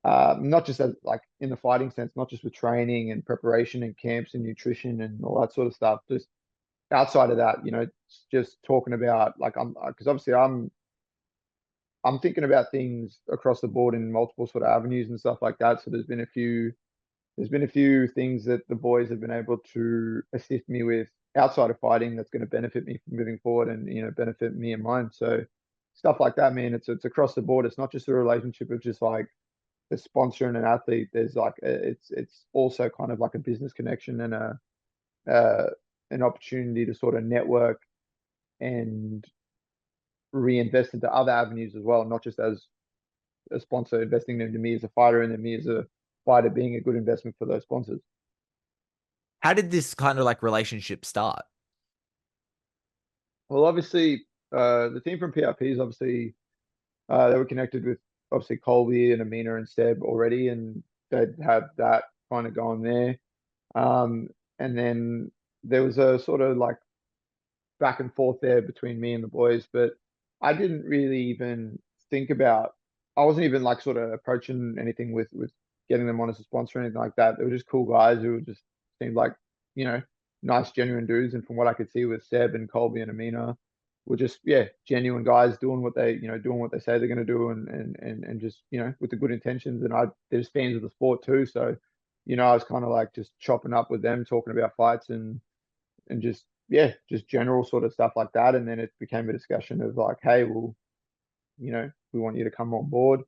not just as like in the fighting sense, not just with training and preparation and camps and nutrition and all that sort of stuff, just outside of that, just talking about like I'm because obviously I'm thinking about things across the board in multiple sort of avenues and stuff like that. So there's been a few things that the boys have been able to assist me with outside of fighting that's going to benefit me moving forward and benefit me and mine. So stuff like that, man. It's across the board. It's not just a relationship of just like a sponsor and an athlete. There's like it's also kind of like a business connection and uh, an opportunity to sort of network and reinvest into other avenues as well, not just as a sponsor investing into me as a fighter, and then me as a fighter being a good investment for those sponsors. How did this kind of like relationship start? Well, obviously, the team from PRP is obviously they were connected with obviously Colby and Amina and Seb already, and they'd had that kind of going there. Um, and then there was a sort of like back and forth there between me and the boys, but I didn't really even think about. I wasn't even like sort of approaching anything with getting them on as a sponsor or anything like that. They were just cool guys who just seemed like you know nice, genuine dudes. And from what I could see with Seb and Colby and Amina, were just genuine guys doing what they doing what they say they're going to do, and just with the good intentions. And they're just fans of the sport too, so I was kind of like just chopping up with them, talking about fights and just just general sort of stuff like that. And then it became a discussion of like, hey, well, we want you to come on board.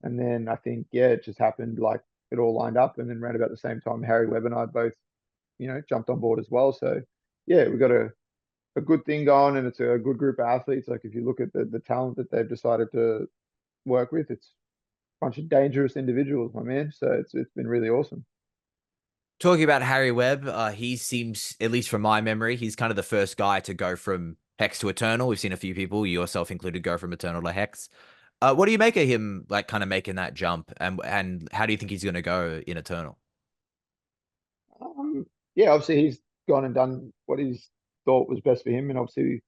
And then I think, it just happened like it all lined up. And then around about the same time, Harry Webb and I both, jumped on board as well. So we got a good thing going, and it's a good group of athletes. Like if you look at the talent that they've decided to work with, it's a bunch of dangerous individuals, my man. So it's been really awesome. Talking about Harry Webb, he seems, at least from my memory, he's kind of the first guy to go from Hex to Eternal. We've seen a few people, yourself included, go from Eternal to Hex. What do you make of him, like, kind of making that jump, and how do you think he's going to go in Eternal? Yeah, obviously he's gone and done what he's thought was best for him, and obviously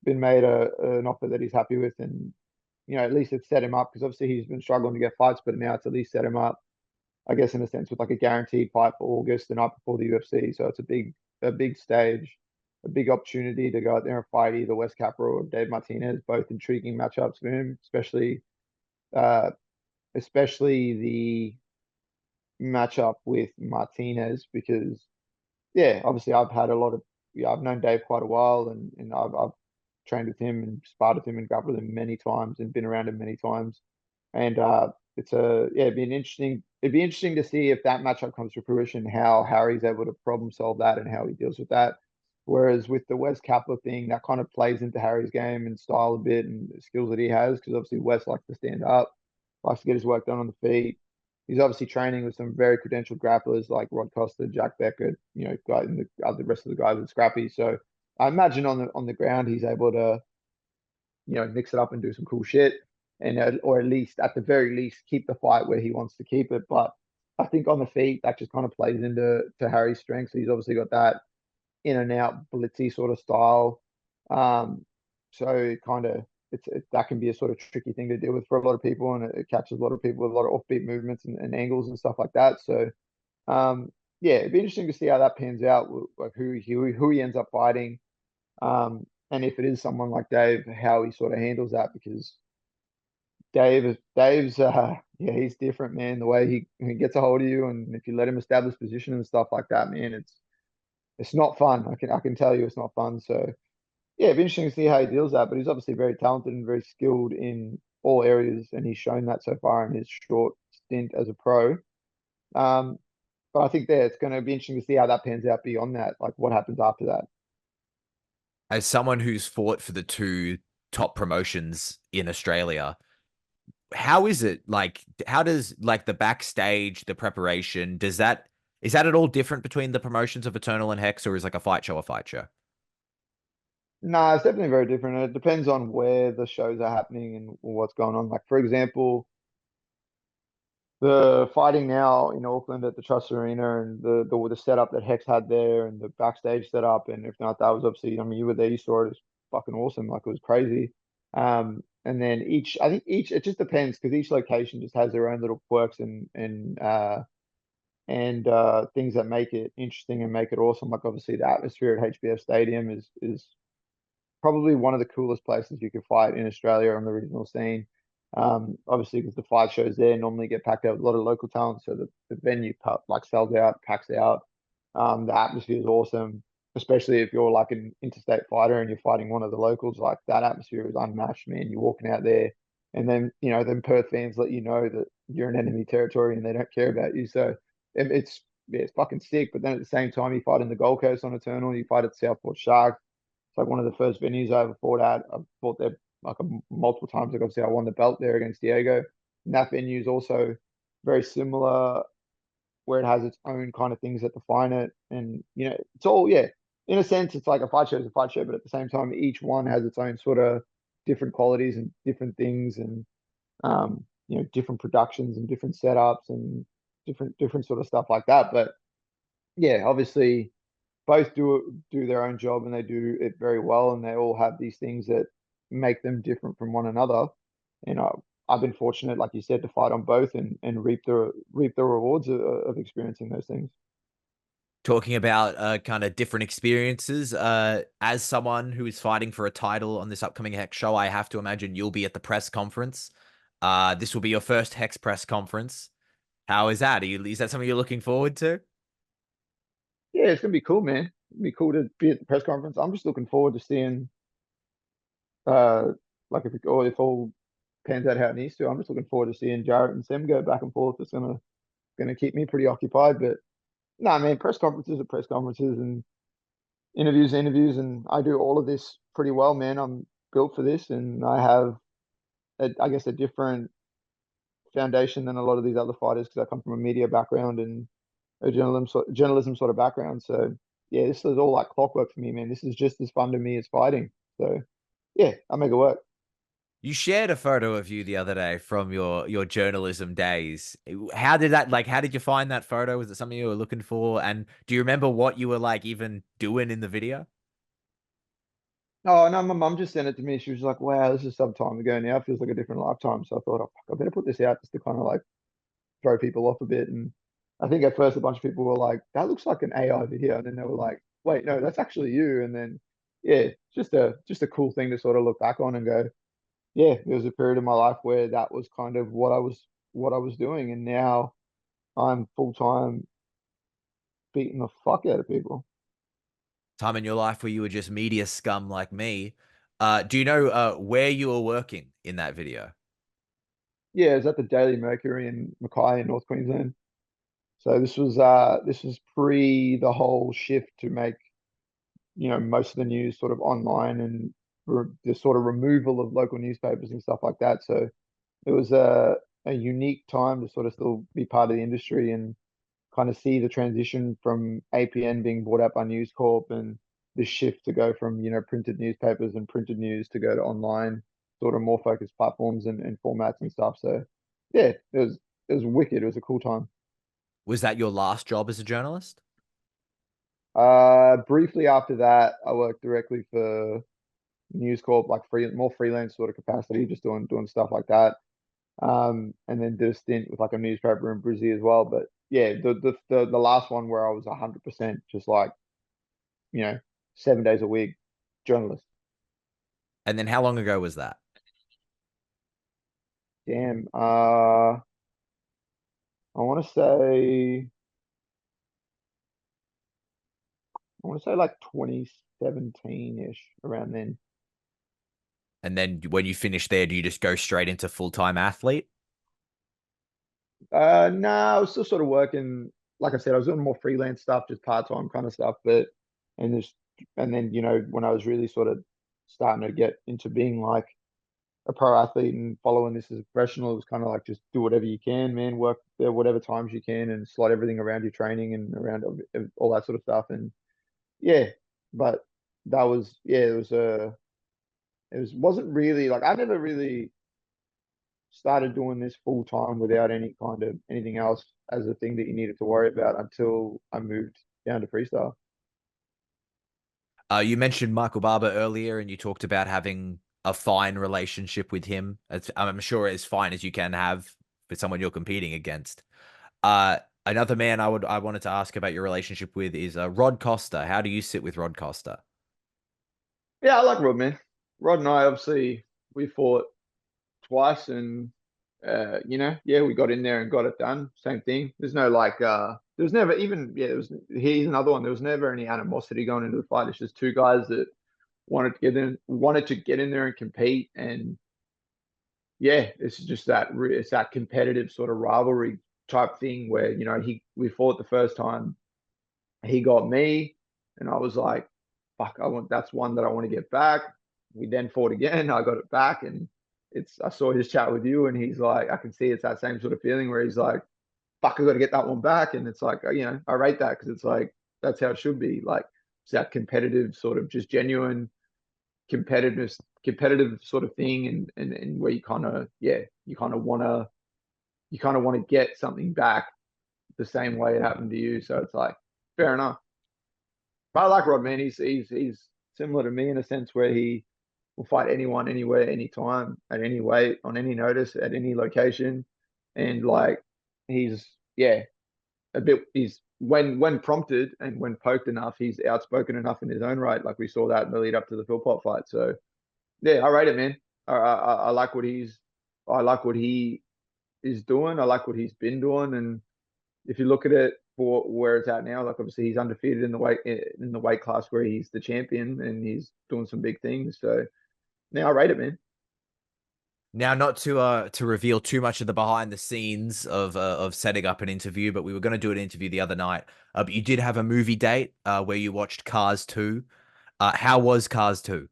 been made an offer that he's happy with, and at least it's set him up because obviously he's been struggling to get fights, but now it's at least set him up, I guess, in a sense, with like a guaranteed fight for August, the night before the UFC. So it's a big stage, a big opportunity to go out there and fight either Wes Capra or Dave Martinez, both intriguing matchups for him, uh, especially the matchup with Martinez because obviously I've had a lot of I've known Dave quite a while, and I've trained with him and sparred with him and grappled with him many times and been around him many times. And it'd be interesting to see if that matchup comes to fruition, how Harry's able to problem solve that and how he deals with that. Whereas with the Wes Kapler thing, that kind of plays into Harry's game and style a bit and the skills that he has, because obviously Wes likes to stand up, likes to get his work done on the feet. He's obviously training with some very credentialed grapplers like Rod Costa, Jack Becker, guy and the rest of the guys at Scrappy. So I imagine on the ground he's able to mix it up and do some cool shit, and or at least at the very least keep the fight where he wants to keep it. But I think on the feet that just kind of plays into Harry's strengths. He's obviously got that in and out blitzy sort of style. So it kind of that can be a sort of tricky thing to deal with for a lot of people, and it catches a lot of people with a lot of offbeat movements and angles and stuff like that. So it'd be interesting to see how that pans out, like who he ends up fighting. And if it is someone like Dave, how he sort of handles that, because Dave's he's different, man. The way he gets a hold of you, and if you let him establish position and stuff like that, man, it's not fun. I can tell you it's not fun. So it'd be interesting to see how he deals that. But he's obviously very talented and very skilled in all areas, and he's shown that so far in his short stint as a pro. Um, but I think it's going to be interesting to see how that pans out beyond that, like what happens after that. As someone who's fought for the two top promotions in Australia, how is it like? How does like the backstage, the preparation, is that at all different between the promotions of Eternal and Hex, or is like a fight show a fight show? No, it's definitely very different. It depends on where the shows are happening and what's going on. Like for example, the fighting now in Auckland at the Trust Arena, and the setup that Hex had there and the backstage setup and everything like that was obviously, I mean, you were there, you saw it, it was fucking awesome. Like it was crazy. And then I think it just depends because each location just has their own little quirks and things that make it interesting and make it awesome. Like obviously the atmosphere at HBF Stadium is probably one of the coolest places you could fight in Australia on the regional scene. Obviously, because the fight shows there normally get packed out with a lot of local talent, so the venue like sells out, packs out. The atmosphere is awesome, especially if you're like an interstate fighter and you're fighting one of the locals. Like that atmosphere is unmatched, man. You're walking out there, and then Perth fans let you know that you're in enemy territory and they don't care about you. So it's fucking sick. But then at the same time, you fight in the Gold Coast on Eternal, you fight at Southport Sharks. It's like one of the first venues I ever fought at. I've fought there like multiple times. Like obviously, I won the belt there against Diego. And that venue is also very similar, where it has its own kind of things that define it. And, it's all, yeah, in a sense, it's like a fight show is a fight show, but at the same time, each one has its own sort of different qualities and different things and, different productions and different setups and different sort of stuff like that. But yeah, obviously both do their own job and they do it very well, and they all have these things that make them different from one another. And I've been fortunate, like you said, to fight on both and reap the rewards of experiencing those things. Talking about kind of different experiences, as someone who is fighting for a title on this upcoming Hex show, I have to imagine you'll be at the press conference. This will be your first Hex press conference. How is that? Is that something you're looking forward to? Yeah, it's gonna be cool, man. It'd be cool to be at the press conference. I'm just looking forward to seeing, uh, like if all pans out how it needs to. I'm just looking forward to seeing Jarrett and Sam go back and forth. It's gonna keep me pretty occupied. But no, man, press conferences are press conferences and interviews, are interviews, and I do all of this pretty well, man. I'm built for this, and I have, I guess, a different foundation than a lot of these other fighters because I come from a media background and a journalism sort of background. So yeah, this is all like clockwork for me, man. This is just as fun to me as fighting. So yeah, I make it work. You shared a photo of you the other day from your journalism days. How did that how did you find that photo? Was it something you were looking for? And do you remember what you were like even doing in the video? Oh no, my mum just sent it to me. She was like, "Wow, this is some time ago now. It feels like a different lifetime." So I thought, "Oh, fuck, I better put this out just to kind of like throw people off a bit." And I think at first a bunch of people were like, "That looks like an AI video," and then they were like, "Wait, no, that's actually you." And then yeah, just a cool thing to sort of look back on and go, "Yeah, there was a period in my life where that was kind of what I was doing, and now I'm full time beating the fuck out of people." Time in your life where you were just media scum like me. Do you know where you were working in that video? Yeah, it was at the Daily Mercury in Mackay in North Queensland. So this was pre the whole shift to make most of the news sort of online and the sort of removal of local newspapers and stuff like that. So it was a unique time to sort of still be part of the industry and kind of see the transition from APN being bought out by News Corp and the shift to go from printed newspapers and printed news to go to online sort of more focused platforms and formats and stuff. So yeah, it was wicked. It was a cool time. Was that your last job as a journalist? Briefly after that, I worked directly for News Corp, like more freelance sort of capacity, just doing stuff like that. And then did a stint with like a newspaper in Brazil as well. But yeah, the last one where I was 100% just like, you know, 7 days a week journalist. And then how long ago was that? Damn. I want to say like 2017-ish, around then. And then when you finish there, do you just go straight into full-time athlete? No, I was still sort of working. Like I said, I was doing more freelance stuff, just part-time kind of stuff. But and this and then when I was really sort of starting to get into being like a pro athlete and following this as a professional, it was kind of like just do whatever you can, man. Work there whatever times you can and slot everything around your training and around all that sort of stuff. And yeah, but that was yeah, wasn't really like I never really started doing this full time without any kind of anything else as a thing that you needed to worry about until I moved down to freestyle. You mentioned Michael Barber earlier, and you talked about having a fine relationship with him. I'm sure as fine as you can have with someone you're competing against. Another man I wanted to ask about your relationship with is Rod Costa. How do you sit with Rod Costa? Yeah, I like Rod, man. Rod and I obviously we fought twice and yeah, we got in there and got it done. Same thing. There's no like there was never even yeah, he's another one. There was never any animosity going into the fight. It's just two guys that wanted to get in there and compete. And yeah, it's that competitive sort of rivalry type thing where we fought the first time, he got me, and I was like, fuck, that's one that I want to get back. We then fought again, I got it back, and I saw his chat with you, and he's like, I can see it's that same sort of feeling where he's like, fuck, I got to get that one back, and it's like, I rate that because it's like that's how it should be. Like it's that competitive sort of just genuine competitive sort of thing, and where you kind of you kind of want to get something back the same way it happened to you. So it's like fair enough. But I like Rodman. He's similar to me in a sense where he will fight anyone, anywhere, anytime, at any weight, on any notice, at any location, and like he's yeah a bit. He's when prompted and when poked enough, he's outspoken enough in his own right. Like we saw that in the lead up to the Phil Pot fight. So yeah, I rate it, man. I like what I like what he is doing. I like what he's been doing, and if you look at it for where it's at now, like obviously he's undefeated in the weight class where he's the champion and he's doing some big things. So now I rate it, man. Now, not to reveal too much of the behind the scenes of setting up an interview, but we were going to do an interview the other night. But you did have a movie date where you watched Cars 2. How was Cars 2?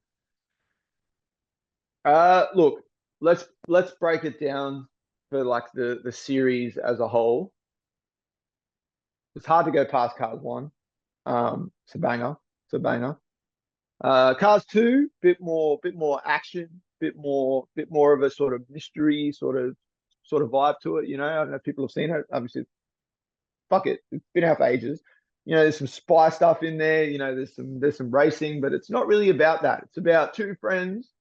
Look, let's break it down for like the series as a whole. It's hard to go past Cars One. It's a banger. It's a banger. Cars Two, bit more action, bit more of a sort of mystery, sort of vibe to it. I don't know if people have seen it. Obviously, fuck it, it's been out for ages. There's some spy stuff in there. There's some racing, but it's not really about that. It's about two friends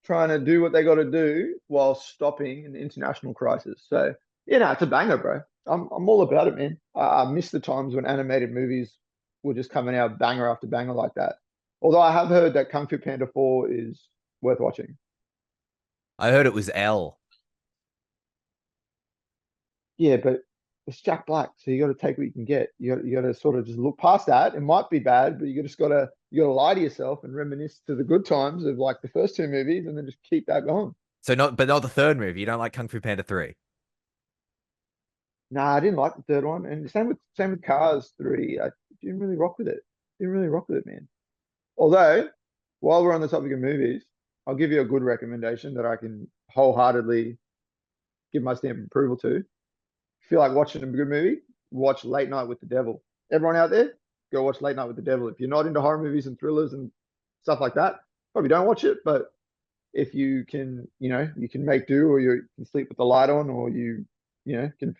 trying to do what they got to do while stopping an international crisis. So, it's a banger, bro. I'm all about it, man. I miss the times when animated movies were just coming out banger after banger like that. Although I have heard that Kung Fu Panda 4 is worth watching. I heard it was L. Yeah, but it's Jack Black, so you got to take what you can get. You got to sort of just look past that. It might be bad, but you got to lie to yourself and reminisce to the good times of like the first two movies, and then just keep that going. But not the third movie. You don't like Kung Fu Panda 3. Nah, I didn't like the third one, and same with Cars 3. I didn't really rock with it. Didn't really rock with it, man. Although, while we're on the topic of movies, I'll give you a good recommendation that I can wholeheartedly give my stamp of approval to. If you feel like watching a good movie, watch Late Night with the Devil. Everyone out there, go watch Late Night with the Devil. If you're not into horror movies and thrillers and stuff like that, probably don't watch it. But if you can, you can make do, or you can sleep with the light on, or can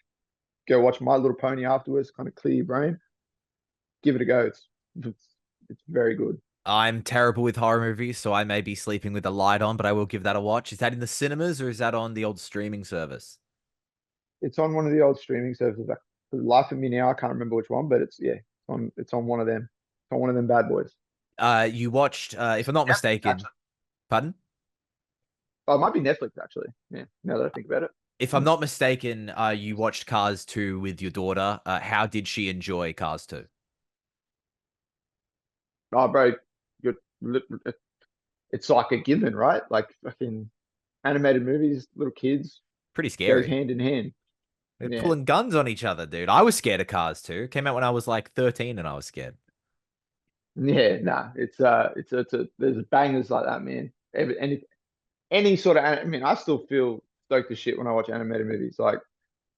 go watch My Little Pony afterwards, kind of clear your brain. Give it a go. It's very good. I'm terrible with horror movies, so I may be sleeping with the light on, but I will give that a watch. Is that in the cinemas or is that on the old streaming service? It's on one of the old streaming services. Like, for the life of me now, I can't remember which one, but it's on one of them. It's on one of them bad boys. You watched, if I'm not mistaken, Actually, pardon? oh, it might be Netflix actually. Yeah, now that I think about it. If I'm Hmm. not mistaken, you watched Cars 2 with your daughter. How did she enjoy Cars 2? Oh, bro, good. It's like a given, right? Like fucking animated movies, little kids Pretty goes scary. hand in hand. They're Yeah, pulling guns on each other, dude. I was scared of Cars 2. It came out when I was like 13 and I was scared. yeah. Nah, there's bangers like that, man. Any sort of, I mean, I still feel stoked as shit when I watch animated movies. Like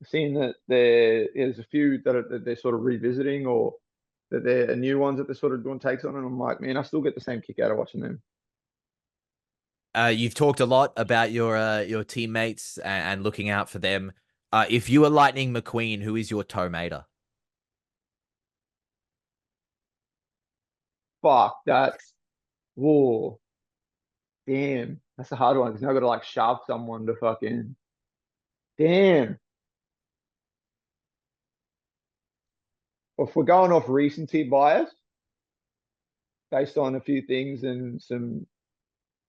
seeing that there's a few that they're sort of revisiting, or that they're new ones that they're sort of doing takes on, and I'm like, man, I still get the same kick out of watching them. You've talked a lot about your teammates and looking out for them. If you were Lightning McQueen, who is your tomater? Fuck, that's whoa, damn, that's a hard one because now I got to like sharp someone to fucking damn. If we're going off recency bias based on a few things and some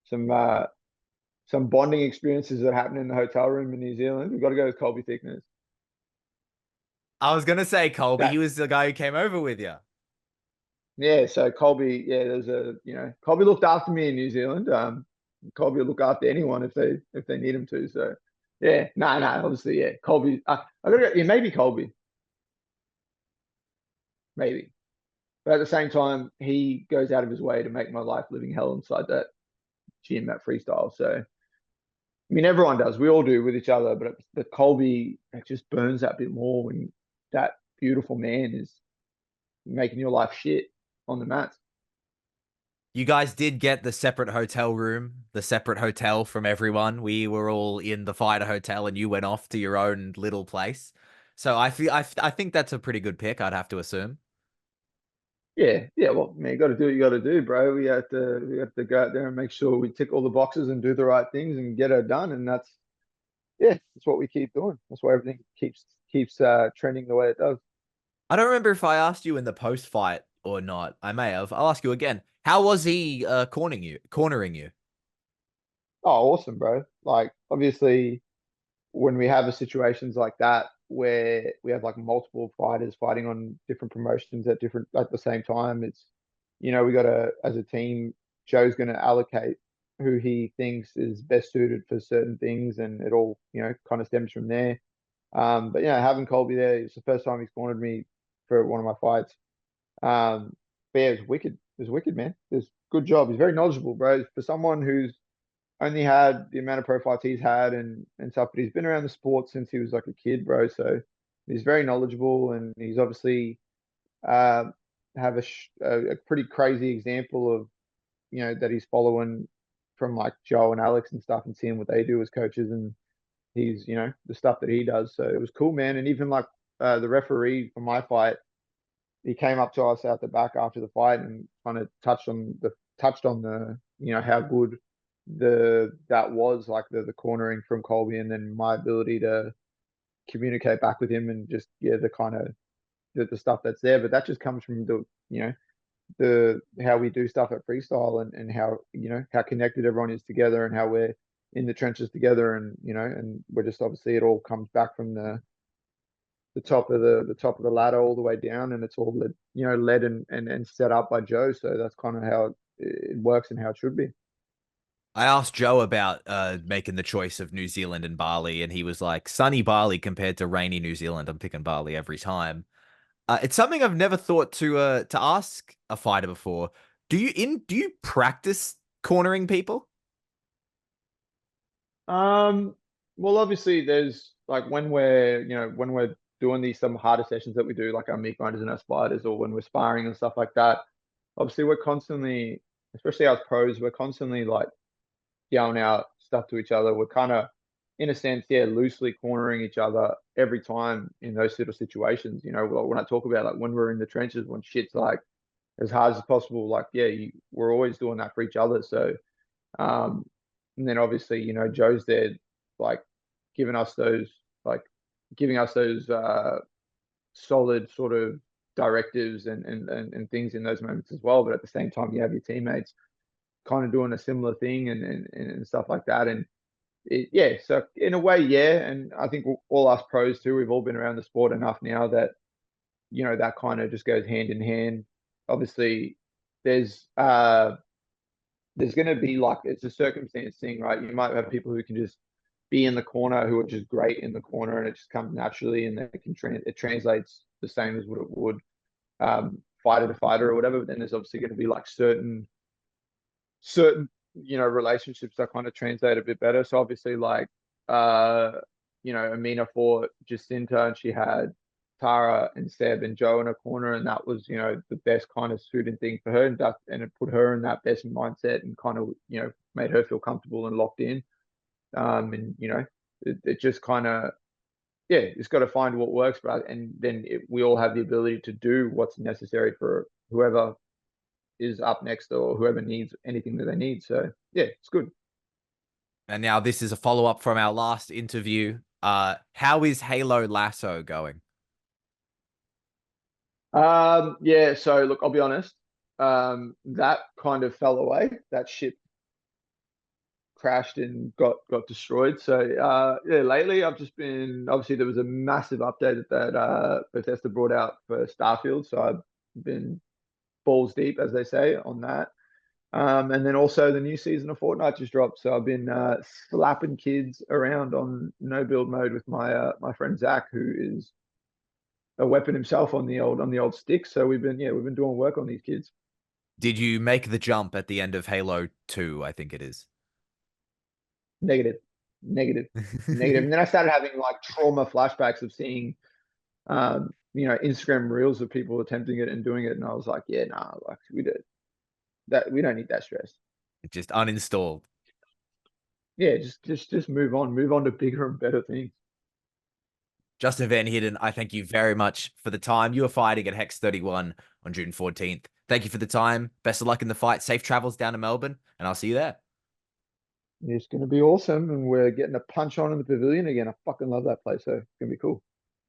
some bonding experiences that happened in the hotel room in New Zealand, we've got to go with Colby Thickness. I was gonna say Colby. That He was the guy who came over with you. Yeah, so Colby, yeah, Colby looked after me in New Zealand. Colby will look after anyone if they need him to. So yeah, no, obviously, yeah, Colby. I gotta go, yeah, maybe Colby, maybe. But at the same time, he goes out of his way to make my life living hell inside that gym, that freestyle. So I mean, everyone does. We all do with each other, but the Colby, it just burns that bit more when that beautiful man is making your life shit on the mats. You guys did get the separate hotel room, the separate hotel from everyone. We were all in the fighter hotel, and you went off to your own little place. So I think that's a pretty good pick. I'd have to assume. Yeah, yeah. Well, man, you got to do what you got to do, bro. We have to go out there and make sure we tick all the boxes and do the right things and get it done. And that's what we keep doing. That's why everything keeps trending the way it does. I don't remember if I asked you in the post fight or not. I may have. I'll ask you again. How was he cornering you? Cornering you? Oh, awesome, bro. Like, obviously, when we have situations like that where we have like multiple fighters fighting on different promotions at the same time, we got to, as a team, Joe's going to allocate who he thinks is best suited for certain things, and it all kind of stems from there. But having Colby there, it's the first time he's cornered me for one of my fights. But yeah, it was wicked. It was wicked, man. It was good job. He's very knowledgeable, bro. For someone who's only had the amount of pro fights he's had and stuff, but he's been around the sport since he was like a kid, bro. So he's very knowledgeable, and he's obviously uh, have a pretty crazy example of that he's following from like Joe and Alex and stuff, and seeing what they do as coaches, and he's the stuff that he does. So it was cool, man. And even like the referee for my fight, he came up to us out the back after the fight and kind of touched on the how good that was, like the cornering from Colby, and then my ability to communicate back with him, and just the kind of the stuff that's there. But that just comes from the how we do stuff at freestyle, and how how connected everyone is together, and how we're in the trenches together, and and we're just, obviously, it all comes back from the top of the ladder all the way down, and it's all led and set up by Joe. So that's kind of how it works and how it should be. I asked Joe about making the choice of New Zealand and Bali, and he was like, "Sunny Bali compared to rainy New Zealand. I'm picking Bali every time." It's something I've never thought to ask a fighter before. Do you practice cornering people? Um, well, obviously, there's like when we're doing these some harder sessions that we do, like our meat grinders and our spiders, or when we're sparring and stuff like that. Obviously, we're constantly, especially as pros, we're constantly like yelling out stuff to each other. We're kind of, in a sense, yeah, loosely cornering each other every time in those sort of situations. When I talk about like when we're in the trenches, when shit's like as hard as possible, like yeah, we're always doing that for each other. So um, and then obviously, Joe's there, like giving us those, like giving us those solid sort of directives and things in those moments as well. But at the same time, you have your teammates kind of doing a similar thing, and stuff like that. And yeah, so in a way, yeah. And I think all us pros too, we've all been around the sport enough now that that kind of just goes hand in hand. Obviously, there's uh there's going to be, like, it's a circumstance thing, right? You might have people who can just be in the corner, who are just great in the corner, and it just comes naturally, and it translates the same as what it would fighter to fighter or whatever. But then there's obviously going to be like certain relationships that kind of translate a bit better. So obviously, like uh Amina fought Jacinta, and she had Tara and Seb and Joe in a corner, and that was the best kind of suiting thing for her, and it put her in that best mindset, and kind of made her feel comfortable and locked in. And it just kind of, yeah, it's got to find what works, but and then we all have the ability to do what's necessary for whoever is up next, or whoever needs anything that they need. So yeah, it's good. And now this is a follow up from our last interview. How is Halo Lasso going? Yeah, so look, I'll be honest. That kind of fell away. That ship crashed and got destroyed. So yeah, lately I've just been, obviously there was a massive update that Bethesda brought out for Starfield. So I've been balls deep, as they say, on that. And then also the new season of Fortnite just dropped. So I've been slapping kids around on no build mode with my friend Zach, who is a weapon himself on the old stick. So we've been doing work on these kids. Did you make the jump at the end of Halo 2? I think it is. Negative. negative, negative. And then I started having like trauma flashbacks of seeing, Instagram reels of people attempting it and doing it, and I was like, yeah, nah, like we don't need that stress. Just uninstalled. Yeah, just move on to bigger and better things. Justin Van Heerden, I thank you very much for the time. You were fighting at Hex 31 on June 14th. Thank you for the time. Best of luck in the fight. Safe travels down to Melbourne, and I'll see you there. It's going to be awesome, and we're getting a punch on in the pavilion again. I fucking love that place, so it's going to be cool.